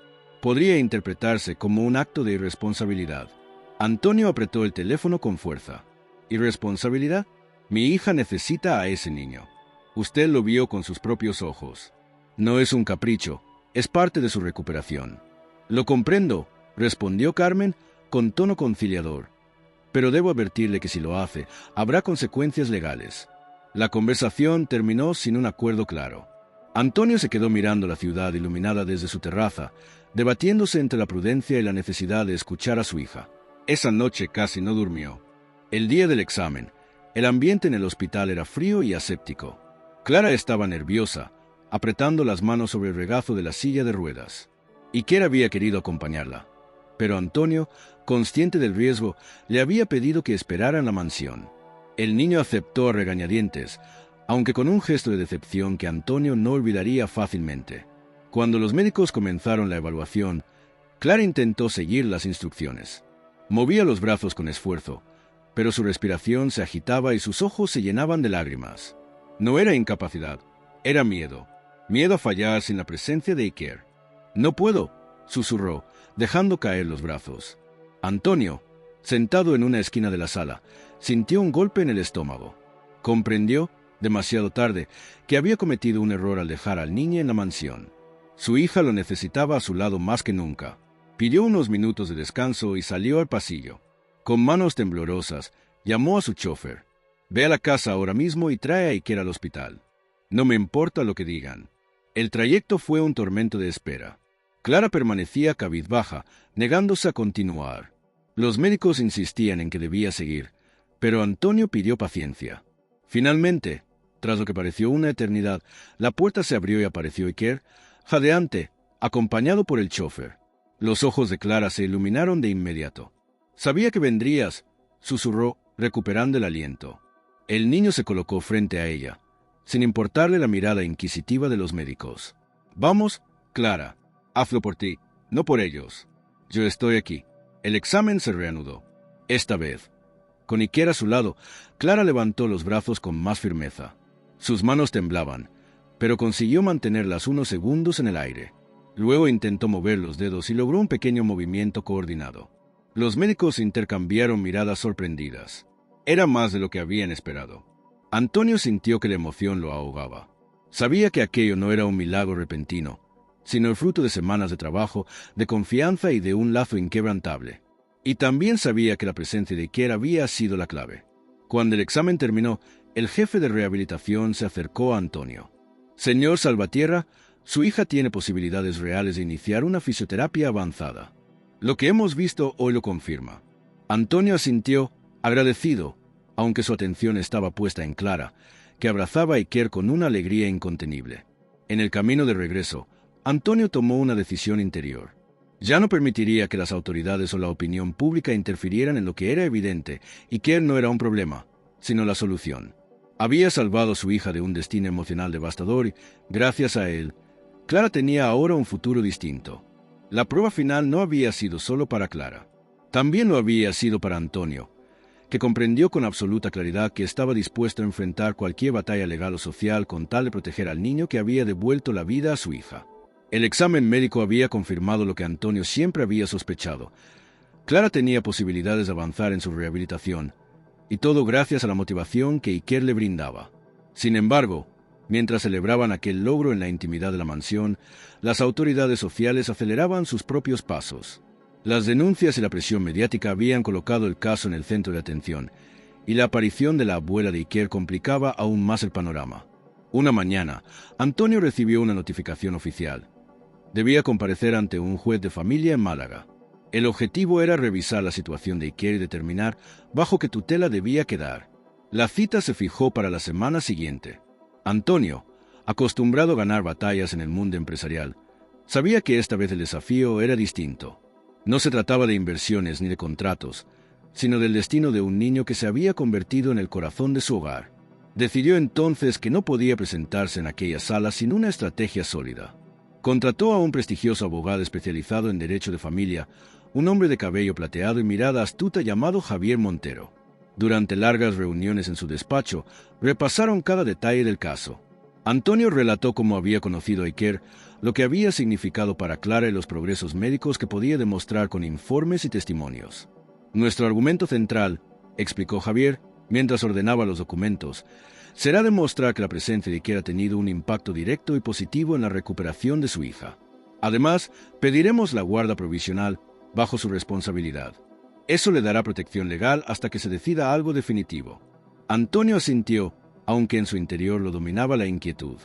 Podría interpretarse como un acto de irresponsabilidad». Antonio apretó el teléfono con fuerza. «¿Irresponsabilidad? Mi hija necesita a ese niño. Usted lo vio con sus propios ojos. No es un capricho, es parte de su recuperación». «Lo comprendo», respondió Carmen con tono conciliador. «Pero debo advertirle que si lo hace, habrá consecuencias legales». La conversación terminó sin un acuerdo claro. Antonio se quedó mirando la ciudad iluminada desde su terraza, debatiéndose entre la prudencia y la necesidad de escuchar a su hija. Esa noche casi no durmió. El día del examen, el ambiente en el hospital era frío y aséptico. Clara estaba nerviosa, apretando las manos sobre el regazo de la silla de ruedas. Iker había querido acompañarla, pero Antonio, consciente del riesgo, le había pedido que esperara en la mansión. El niño aceptó a regañadientes, aunque con un gesto de decepción que Antonio no olvidaría fácilmente. Cuando los médicos comenzaron la evaluación, Clara intentó seguir las instrucciones. Movía los brazos con esfuerzo, pero su respiración se agitaba y sus ojos se llenaban de lágrimas. No era incapacidad, era miedo. Miedo a fallar sin la presencia de Iker. «No puedo», susurró, dejando caer los brazos. Antonio, sentado en una esquina de la sala, sintió un golpe en el estómago. Comprendió, demasiado tarde, que había cometido un error al dejar al niño en la mansión. Su hija lo necesitaba a su lado más que nunca. Pidió unos minutos de descanso y salió al pasillo. Con manos temblorosas, llamó a su chofer. «Ve a la casa ahora mismo y trae a Iker al hospital. No me importa lo que digan». El trayecto fue un tormento de espera. Clara permanecía cabizbaja, negándose a continuar. Los médicos insistían en que debía seguir, pero Antonio pidió paciencia. Finalmente, tras lo que pareció una eternidad, la puerta se abrió y apareció Iker, jadeante, acompañado por el chofer. Los ojos de Clara se iluminaron de inmediato. «Sabía que vendrías», susurró, recuperando el aliento. El niño se colocó frente a ella, sin importarle la mirada inquisitiva de los médicos. «Vamos, Clara, hazlo por ti, no por ellos. Yo estoy aquí». El examen se reanudó. Esta vez, con Iker a su lado, Clara levantó los brazos con más firmeza. Sus manos temblaban, pero consiguió mantenerlas unos segundos en el aire. Luego intentó mover los dedos y logró un pequeño movimiento coordinado. Los médicos intercambiaron miradas sorprendidas. Era más de lo que habían esperado. Antonio sintió que la emoción lo ahogaba. Sabía que aquello no era un milagro repentino, sino el fruto de semanas de trabajo, de confianza y de un lazo inquebrantable. Y también sabía que la presencia de Iker había sido la clave. Cuando el examen terminó, el jefe de rehabilitación se acercó a Antonio. «Señor Salvatierra, su hija tiene posibilidades reales de iniciar una fisioterapia avanzada. Lo que hemos visto hoy lo confirma». Antonio asintió, agradecido, aunque su atención estaba puesta en Clara, que abrazaba a Iker con una alegría incontenible. En el camino de regreso, Antonio tomó una decisión interior. Ya no permitiría que las autoridades o la opinión pública interfirieran en lo que era evidente. Iker no era un problema, sino la solución. Había salvado a su hija de un destino emocional devastador y, gracias a él, Clara tenía ahora un futuro distinto. La prueba final no había sido solo para Clara. También lo había sido para Antonio, que comprendió con absoluta claridad que estaba dispuesto a enfrentar cualquier batalla legal o social con tal de proteger al niño que había devuelto la vida a su hija. El examen médico había confirmado lo que Antonio siempre había sospechado. Clara tenía posibilidades de avanzar en su rehabilitación, y todo gracias a la motivación que Iker le brindaba. Sin embargo, mientras celebraban aquel logro en la intimidad de la mansión, las autoridades sociales aceleraban sus propios pasos. Las denuncias y la presión mediática habían colocado el caso en el centro de atención, y la aparición de la abuela de Iker complicaba aún más el panorama. Una mañana, Antonio recibió una notificación oficial. Debía comparecer ante un juez de familia en Málaga. El objetivo era revisar la situación de Iker y determinar bajo qué tutela debía quedar. La cita se fijó para la semana siguiente. Antonio, acostumbrado a ganar batallas en el mundo empresarial, sabía que esta vez el desafío era distinto. No se trataba de inversiones ni de contratos, sino del destino de un niño que se había convertido en el corazón de su hogar. Decidió entonces que no podía presentarse en aquella sala sin una estrategia sólida. Contrató a un prestigioso abogado especializado en derecho de familia, un hombre de cabello plateado y mirada astuta llamado Javier Montero. Durante largas reuniones en su despacho, repasaron cada detalle del caso. Antonio relató cómo había conocido a Iker, lo que había significado para Clara y los progresos médicos que podía demostrar con informes y testimonios. «Nuestro argumento central», explicó Javier, mientras ordenaba los documentos, «será demostrar que la presencia de Iker ha tenido un impacto directo y positivo en la recuperación de su hija. Además, pediremos la guarda provisional bajo su responsabilidad. Eso le dará protección legal hasta que se decida algo definitivo». Antonio asintió, aunque en su interior lo dominaba la inquietud.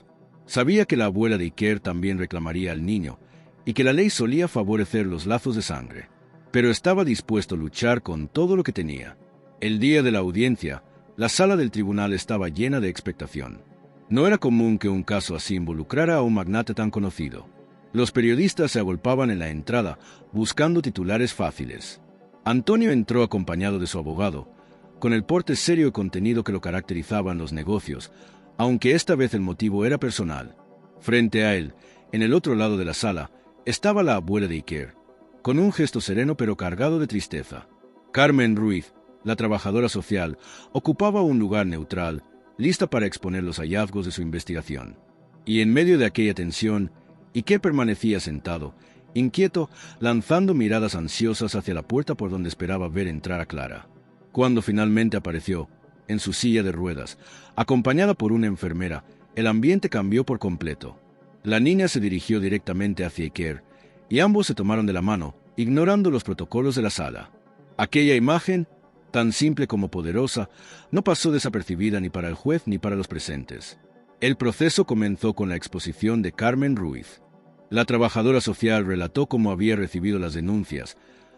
Sabía que la abuela de Iker también reclamaría al niño, y que la ley solía favorecer los lazos de sangre. Pero estaba dispuesto a luchar con todo lo que tenía. El día de la audiencia, la sala del tribunal estaba llena de expectación. No era común que un caso así involucrara a un magnate tan conocido. Los periodistas se agolpaban en la entrada, buscando titulares fáciles. Antonio entró acompañado de su abogado, con el porte serio y contenido que lo caracterizaba en los negocios, aunque esta vez el motivo era personal. Frente a él, en el otro lado de la sala, estaba la abuela de Iker, con un gesto sereno pero cargado de tristeza. Carmen Ruiz, la trabajadora social, ocupaba un lugar neutral, lista para exponer los hallazgos de su investigación. Y en medio de aquella tensión, Iker permanecía sentado, inquieto, lanzando miradas ansiosas hacia la puerta por donde esperaba ver entrar a Clara. Cuando finalmente apareció, en su silla de ruedas, acompañada por una enfermera, el ambiente cambió por completo. La niña se dirigió directamente hacia Iker, y ambos se tomaron de la mano, ignorando los protocolos de la sala. Aquella imagen, tan simple como poderosa, no pasó desapercibida ni para el juez ni para los presentes. El proceso comenzó con la exposición de Carmen Ruiz. La trabajadora social relató cómo había recibido las denuncias,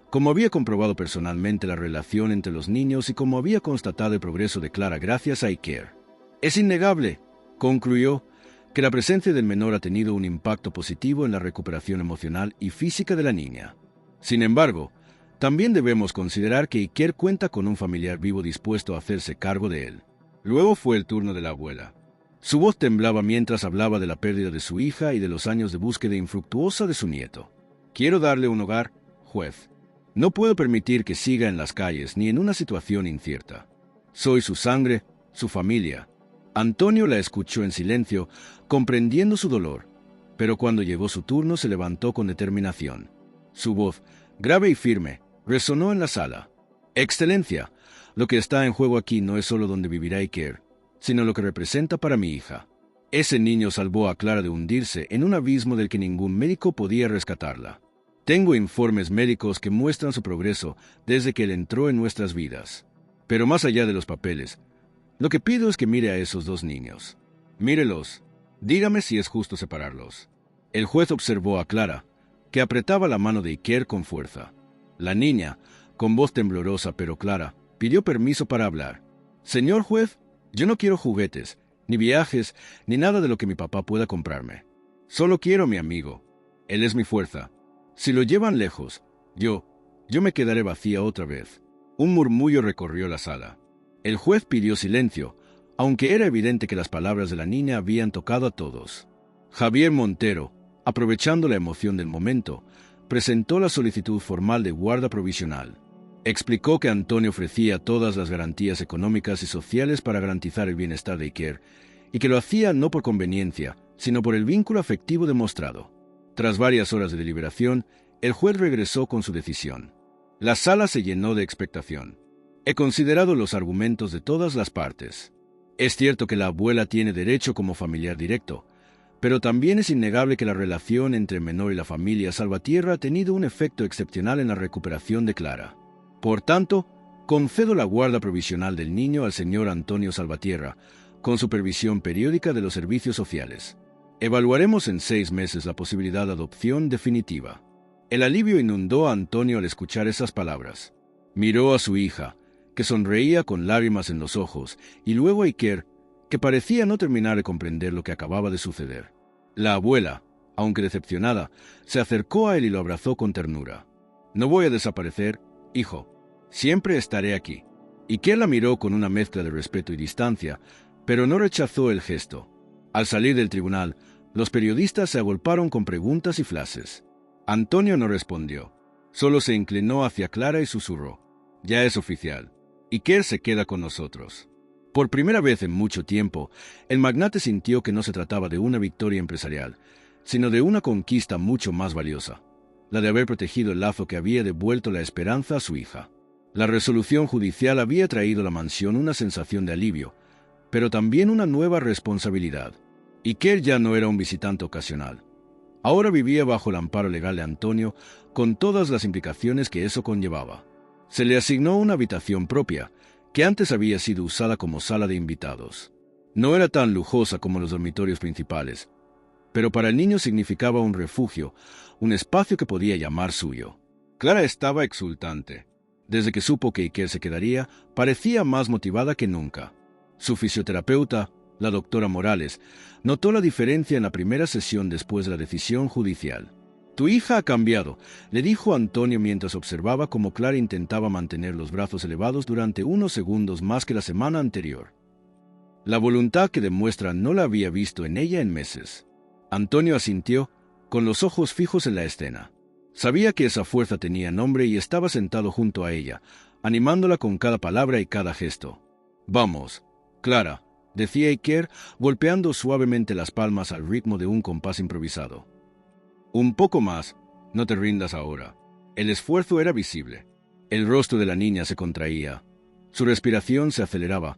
cómo había comprobado personalmente la relación entre los niños y cómo había constatado el progreso de Clara gracias a Iker. «Es innegable», concluyó, «que la presencia del menor ha tenido un impacto positivo en la recuperación emocional y física de la niña. Sin embargo, también debemos considerar que Iker cuenta con un familiar vivo dispuesto a hacerse cargo de él». Luego fue el turno de la abuela. Su voz temblaba mientras hablaba de la pérdida de su hija y de los años de búsqueda infructuosa de su nieto. «Quiero darle un hogar, juez. No puedo permitir que siga en las calles ni en una situación incierta. Soy su sangre, su familia». Antonio la escuchó en silencio, comprendiendo su dolor, pero cuando llegó su turno se levantó con determinación. Su voz, grave y firme, resonó en la sala. «Excelencia, lo que está en juego aquí no es solo donde vivirá Iker, sino lo que representa para mi hija. Ese niño salvó a Clara de hundirse en un abismo del que ningún médico podía rescatarla. Tengo informes médicos que muestran su progreso desde que él entró en nuestras vidas. Pero más allá de los papeles, lo que pido es que mire a esos dos niños. Mírelos. Dígame si es justo separarlos. El juez observó a Clara, que apretaba la mano de Iker con fuerza. La niña, con voz temblorosa pero clara, pidió permiso para hablar. Señor juez, yo no quiero juguetes, ni viajes, ni nada de lo que mi papá pueda comprarme. Solo quiero a mi amigo. Él es mi fuerza. Si lo llevan lejos, yo me quedaré vacía otra vez. Un murmullo recorrió la sala. El juez pidió silencio, aunque era evidente que las palabras de la niña habían tocado a todos. Javier Montero, aprovechando la emoción del momento, presentó la solicitud formal de guarda provisional. Explicó que Antonio ofrecía todas las garantías económicas y sociales para garantizar el bienestar de Iker, y que lo hacía no por conveniencia, sino por el vínculo afectivo demostrado. Tras varias horas de deliberación, el juez regresó con su decisión. La sala se llenó de expectación. He considerado los argumentos de todas las partes. Es cierto que la abuela tiene derecho como familiar directo, pero también es innegable que la relación entre el menor y la familia Salvatierra ha tenido un efecto excepcional en la recuperación de Clara. Por tanto, concedo la guarda provisional del niño al señor Antonio Salvatierra, con supervisión periódica de los servicios sociales. Evaluaremos en 6 meses la posibilidad de adopción definitiva. El alivio inundó a Antonio al escuchar esas palabras. Miró a su hija, que sonreía con lágrimas en los ojos, y luego a Iker, que parecía no terminar de comprender lo que acababa de suceder. La abuela, aunque decepcionada, se acercó a él y lo abrazó con ternura. «No voy a desaparecer, hijo. Siempre estaré aquí». Iker la miró con una mezcla de respeto y distancia, pero no rechazó el gesto. Al salir del tribunal, los periodistas se agolparon con preguntas y frases. Antonio no respondió. Solo se inclinó hacia Clara y susurró: «Ya es oficial. Iker se queda con nosotros». Por primera vez en mucho tiempo, el magnate sintió que no se trataba de una victoria empresarial, sino de una conquista mucho más valiosa, la de haber protegido el lazo que había devuelto la esperanza a su hija. La resolución judicial había traído a la mansión una sensación de alivio, pero también una nueva responsabilidad. Iker ya no era un visitante ocasional. Ahora vivía bajo el amparo legal de Antonio, con todas las implicaciones que eso conllevaba. Se le asignó una habitación propia, que antes había sido usada como sala de invitados. No era tan lujosa como los dormitorios principales, pero para el niño significaba un refugio, un espacio que podía llamar suyo. Clara estaba exultante. Desde que supo que Iker se quedaría, parecía más motivada que nunca. Su fisioterapeuta, la doctora Morales, notó la diferencia en la primera sesión después de la decisión judicial. «Tu hija ha cambiado», le dijo Antonio mientras observaba cómo Clara intentaba mantener los brazos elevados durante unos segundos más que la semana anterior. La voluntad que demuestra no la había visto en ella en meses. Antonio asintió, con los ojos fijos en la escena. Sabía que esa fuerza tenía nombre y estaba sentado junto a ella, animándola con cada palabra y cada gesto. «Vamos, Clara», decía Iker, golpeando suavemente las palmas al ritmo de un compás improvisado. «Un poco más, no te rindas ahora». El esfuerzo era visible. El rostro de la niña se contraía. Su respiración se aceleraba,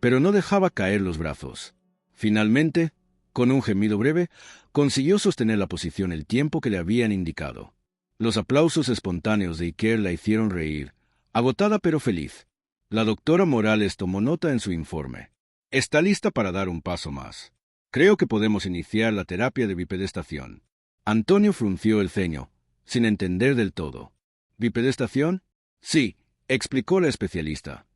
pero no dejaba caer los brazos. Finalmente, con un gemido breve, consiguió sostener la posición el tiempo que le habían indicado. Los aplausos espontáneos de Iker la hicieron reír, agotada pero feliz. La doctora Morales tomó nota en su informe. «Está lista para dar un paso más. Creo que podemos iniciar la terapia de bipedestación». Antonio frunció el ceño, sin entender del todo. «¿Bipedestación?» «Sí», explicó la especialista.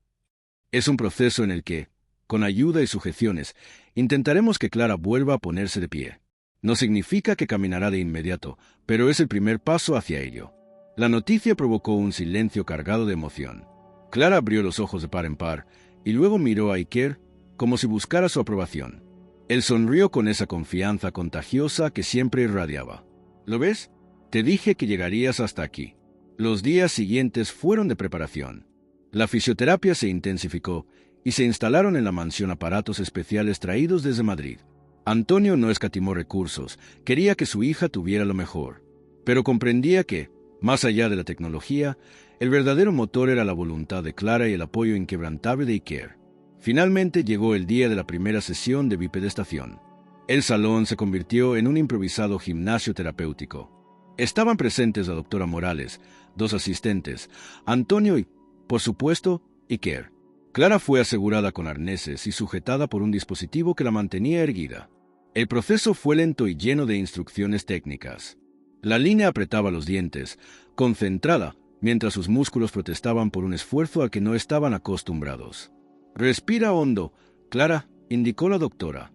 «Es un proceso en el que, con ayuda y sujeciones, intentaremos que Clara vuelva a ponerse de pie. No significa que caminará de inmediato, pero es el primer paso hacia ello». La noticia provocó un silencio cargado de emoción. Clara abrió los ojos de par en par y luego miró a Iker como si buscara su aprobación. Él sonrió con esa confianza contagiosa que siempre irradiaba. «¿Lo ves? Te dije que llegarías hasta aquí». Los días siguientes fueron de preparación. La fisioterapia se intensificó y se instalaron en la mansión aparatos especiales traídos desde Madrid. Antonio no escatimó recursos, quería que su hija tuviera lo mejor, pero comprendía que, más allá de la tecnología, el verdadero motor era la voluntad de Clara y el apoyo inquebrantable de Iker. Finalmente llegó el día de la primera sesión de bipedestación. El salón se convirtió en un improvisado gimnasio terapéutico. Estaban presentes la doctora Morales, 2 asistentes, Antonio y, por supuesto, Iker. Clara fue asegurada con arneses y sujetada por un dispositivo que la mantenía erguida. El proceso fue lento y lleno de instrucciones técnicas. La línea apretaba los dientes, concentrada, mientras sus músculos protestaban por un esfuerzo al que no estaban acostumbrados. «Respira hondo, Clara», indicó la doctora.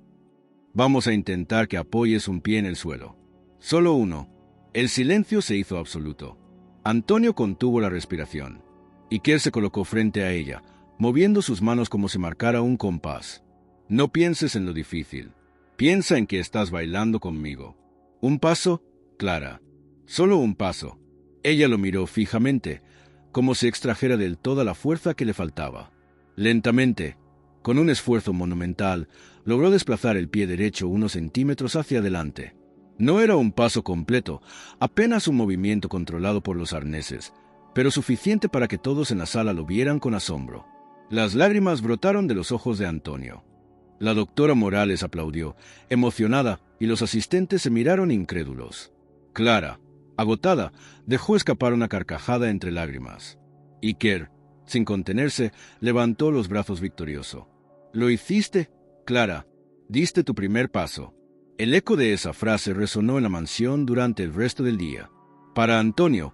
«Vamos a intentar que apoyes un pie en el suelo. Solo uno». El silencio se hizo absoluto. Antonio contuvo la respiración. Iker se colocó frente a ella, moviendo sus manos como si marcara un compás. «No pienses en lo difícil. Piensa en que estás bailando conmigo. Un paso, Clara. Solo un paso». Ella lo miró fijamente, como si extrajera del toda la fuerza que le faltaba. Lentamente, con un esfuerzo monumental, logró desplazar el pie derecho unos centímetros hacia adelante. No era un paso completo, apenas un movimiento controlado por los arneses, pero suficiente para que todos en la sala lo vieran con asombro. Las lágrimas brotaron de los ojos de Antonio. La doctora Morales aplaudió, emocionada, y los asistentes se miraron incrédulos. Clara, agotada, dejó escapar una carcajada entre lágrimas. Iker, sin contenerse, levantó los brazos victorioso. «Lo hiciste, Clara. Diste tu primer paso». El eco de esa frase resonó en la mansión durante el resto del día. Para Antonio,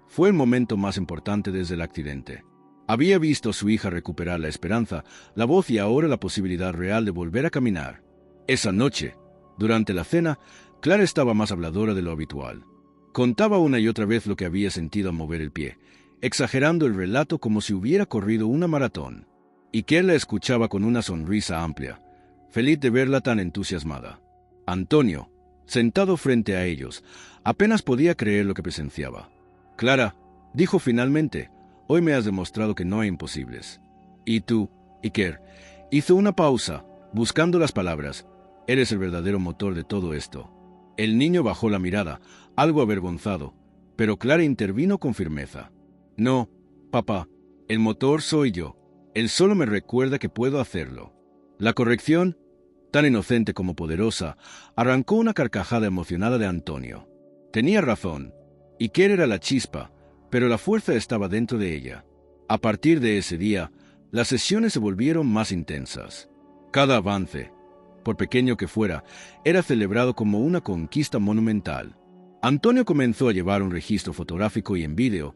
fue el momento más importante desde el accidente. Había visto a su hija recuperar la esperanza, la voz y ahora la posibilidad real de volver a caminar. Esa noche, durante la cena, Clara estaba más habladora de lo habitual. Contaba una y otra vez lo que había sentido al mover el pie, exagerando el relato como si hubiera corrido una maratón. Iker la escuchaba con una sonrisa amplia, feliz de verla tan entusiasmada. Antonio, sentado frente a ellos, apenas podía creer lo que presenciaba. «Clara», dijo finalmente, «hoy me has demostrado que no hay imposibles». «Y tú, Iker», hizo una pausa, buscando las palabras, «eres el verdadero motor de todo esto». El niño bajó la mirada, algo avergonzado, pero Clara intervino con firmeza. «No, papá, el motor soy yo. Él solo me recuerda que puedo hacerlo». La corrección, tan inocente como poderosa, arrancó una carcajada emocionada de Antonio. Tenía razón. Iker era la chispa, pero la fuerza estaba dentro de ella. A partir de ese día, las sesiones se volvieron más intensas. Cada avance, por pequeño que fuera, era celebrado como una conquista monumental. Antonio comenzó a llevar un registro fotográfico y en vídeo,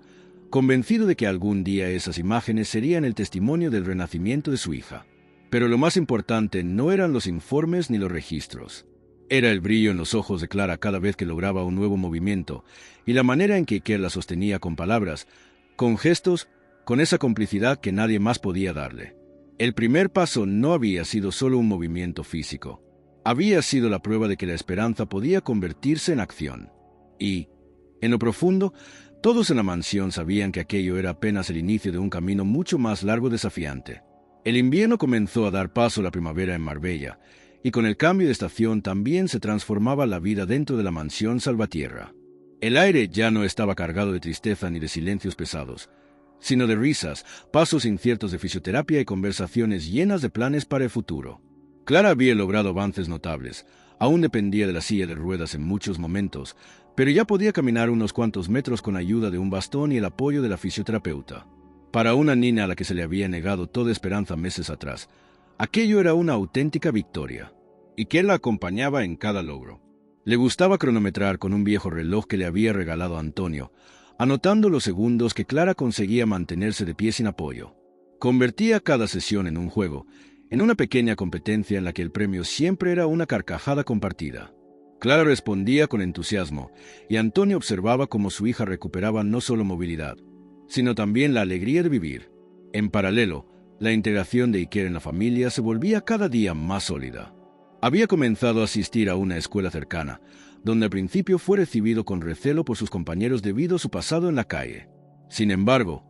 convencido de que algún día esas imágenes serían el testimonio del renacimiento de su hija. Pero lo más importante no eran los informes ni los registros. Era el brillo en los ojos de Clara cada vez que lograba un nuevo movimiento, y la manera en que Iker la sostenía con palabras, con gestos, con esa complicidad que nadie más podía darle. El primer paso no había sido solo un movimiento físico. Había sido la prueba de que la esperanza podía convertirse en acción. Y, en lo profundo, todos en la mansión sabían que aquello era apenas el inicio de un camino mucho más largo y desafiante. El invierno comenzó a dar paso a la primavera en Marbella, y con el cambio de estación también se transformaba la vida dentro de la mansión Salvatierra. El aire ya no estaba cargado de tristeza ni de silencios pesados, sino de risas, pasos inciertos de fisioterapia y conversaciones llenas de planes para el futuro. Clara había logrado avances notables, aún dependía de la silla de ruedas en muchos momentos, pero ya podía caminar unos cuantos metros con ayuda de un bastón y el apoyo de la fisioterapeuta. Para una niña a la que se le había negado toda esperanza meses atrás, aquello era una auténtica victoria, y que la acompañaba en cada logro. Le gustaba cronometrar con un viejo reloj que le había regalado Antonio, anotando los segundos que Clara conseguía mantenerse de pie sin apoyo. Convertía cada sesión en un juego, en una pequeña competencia en la que el premio siempre era una carcajada compartida. Clara respondía con entusiasmo, y Antonio observaba cómo su hija recuperaba no solo movilidad, sino también la alegría de vivir. En paralelo, la integración de Iker en la familia se volvía cada día más sólida. Había comenzado a asistir a una escuela cercana, donde al principio fue recibido con recelo por sus compañeros debido a su pasado en la calle. Sin embargo,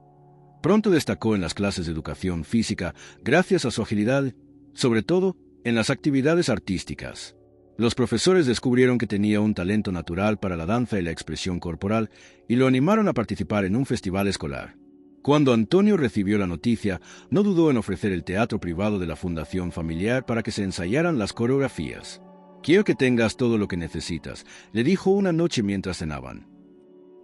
pronto destacó en las clases de educación física gracias a su agilidad, sobre todo en las actividades artísticas. Los profesores descubrieron que tenía un talento natural para la danza y la expresión corporal y lo animaron a participar en un festival escolar. Cuando Antonio recibió la noticia, no dudó en ofrecer el teatro privado de la fundación familiar para que se ensayaran las coreografías. «Quiero que tengas todo lo que necesitas», le dijo una noche mientras cenaban.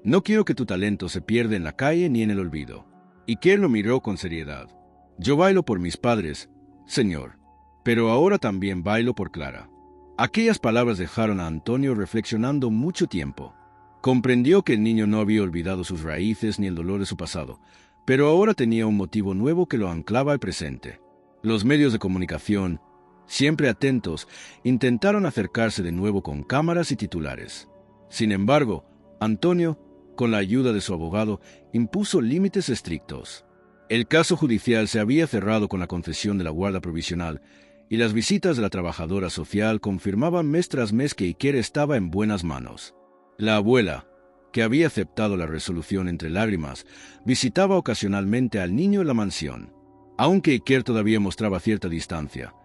«No quiero que tu talento se pierda en la calle ni en el olvido». Iker lo miró con seriedad. «Yo bailo por mis padres, señor, pero ahora también bailo por Clara». Aquellas palabras dejaron a Antonio reflexionando mucho tiempo. Comprendió que el niño no había olvidado sus raíces ni el dolor de su pasado, pero ahora tenía un motivo nuevo que lo anclaba al presente. Los medios de comunicación, siempre atentos, intentaron acercarse de nuevo con cámaras y titulares. Sin embargo, Antonio, con la ayuda de su abogado, impuso límites estrictos. El caso judicial se había cerrado con la concesión de la guarda provisional, y las visitas de la trabajadora social confirmaban mes tras mes que Iker estaba en buenas manos. La abuela, que había aceptado la resolución entre lágrimas, visitaba ocasionalmente al niño en la mansión. Aunque Iker todavía mostraba cierta distancia,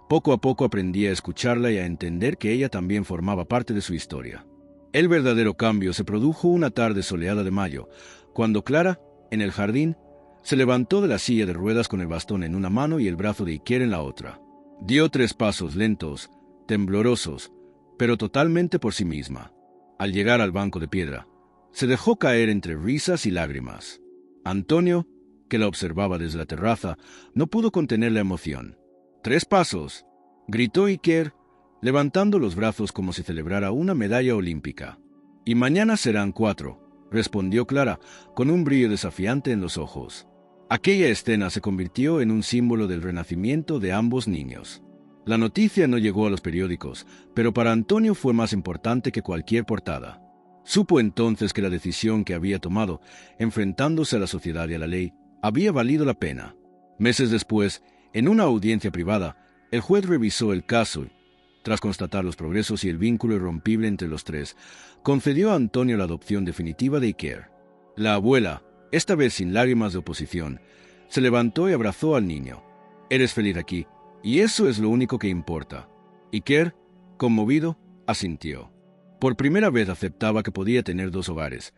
poco a poco aprendía a escucharla y a entender que ella también formaba parte de su historia. El verdadero cambio se produjo una tarde soleada de mayo, cuando Clara, en el jardín, se levantó de la silla de ruedas con el bastón en una mano y el brazo de Iker en la otra. Dio 3 pasos lentos, temblorosos, pero totalmente por sí misma. Al llegar al banco de piedra, se dejó caer entre risas y lágrimas. Antonio, que la observaba desde la terraza, no pudo contener la emoción. «3 pasos», gritó Iker, levantando los brazos como si celebrara una medalla olímpica. «Y mañana serán 4», respondió Clara, con un brillo desafiante en los ojos. Aquella escena se convirtió en un símbolo del renacimiento de ambos niños. La noticia no llegó a los periódicos, pero para Antonio fue más importante que cualquier portada. Supo entonces que la decisión que había tomado, enfrentándose a la sociedad y a la ley, había valido la pena. Meses después, en una audiencia privada, el juez revisó el caso y, tras constatar los progresos y el vínculo irrompible entre los tres, concedió a Antonio la adopción definitiva de Iker. La abuela, esta vez sin lágrimas de oposición, se levantó y abrazó al niño. «Eres feliz aquí, y eso es lo único que importa». Iker, conmovido, asintió. Por primera vez aceptaba que podía tener 2 hogares,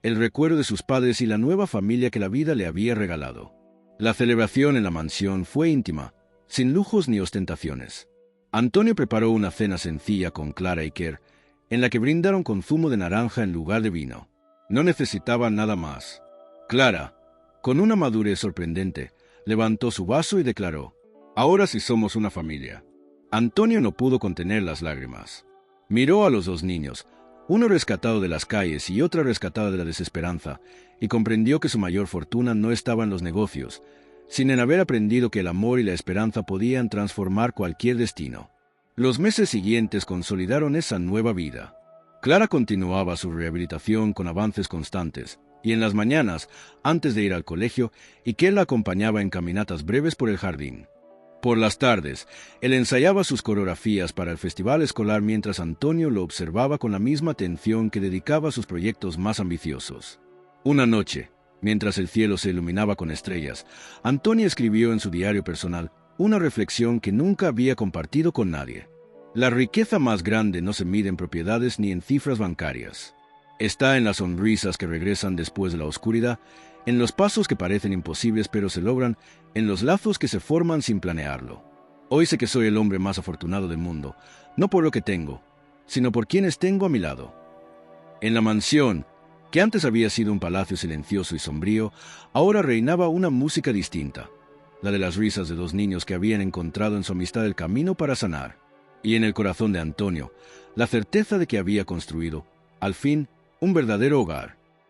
el recuerdo de sus padres y la nueva familia que la vida le había regalado. La celebración en la mansión fue íntima, sin lujos ni ostentaciones. Antonio preparó una cena sencilla con Clara y Iker, en la que brindaron con zumo de naranja en lugar de vino. No necesitaban nada más. Clara, con una madurez sorprendente, levantó su vaso y declaró: «Ahora sí somos una familia». Antonio no pudo contener las lágrimas. Miró a los 2 niños, uno rescatado de las calles y otra rescatada de la desesperanza, y comprendió que su mayor fortuna no estaba en los negocios, sino en haber aprendido que el amor y la esperanza podían transformar cualquier destino. Los meses siguientes consolidaron esa nueva vida. Clara continuaba su rehabilitación con avances constantes, y en las mañanas, antes de ir al colegio, Iker la acompañaba en caminatas breves por el jardín. Por las tardes, él ensayaba sus coreografías para el festival escolar mientras Antonio lo observaba con la misma atención que dedicaba a sus proyectos más ambiciosos. Una noche, mientras el cielo se iluminaba con estrellas, Antonio escribió en su diario personal una reflexión que nunca había compartido con nadie. La riqueza más grande no se mide en propiedades ni en cifras bancarias. Está en las sonrisas que regresan después de la oscuridad, en los pasos que parecen imposibles pero se logran, en los lazos que se forman sin planearlo. Hoy sé que soy el hombre más afortunado del mundo, no por lo que tengo, sino por quienes tengo a mi lado. En la mansión, que antes había sido un palacio silencioso y sombrío, ahora reinaba una música distinta, la de las risas de 2 niños que habían encontrado en su amistad el camino para sanar. Y en el corazón de Antonio, la certeza de que había construido, al fin, un verdadero hogar.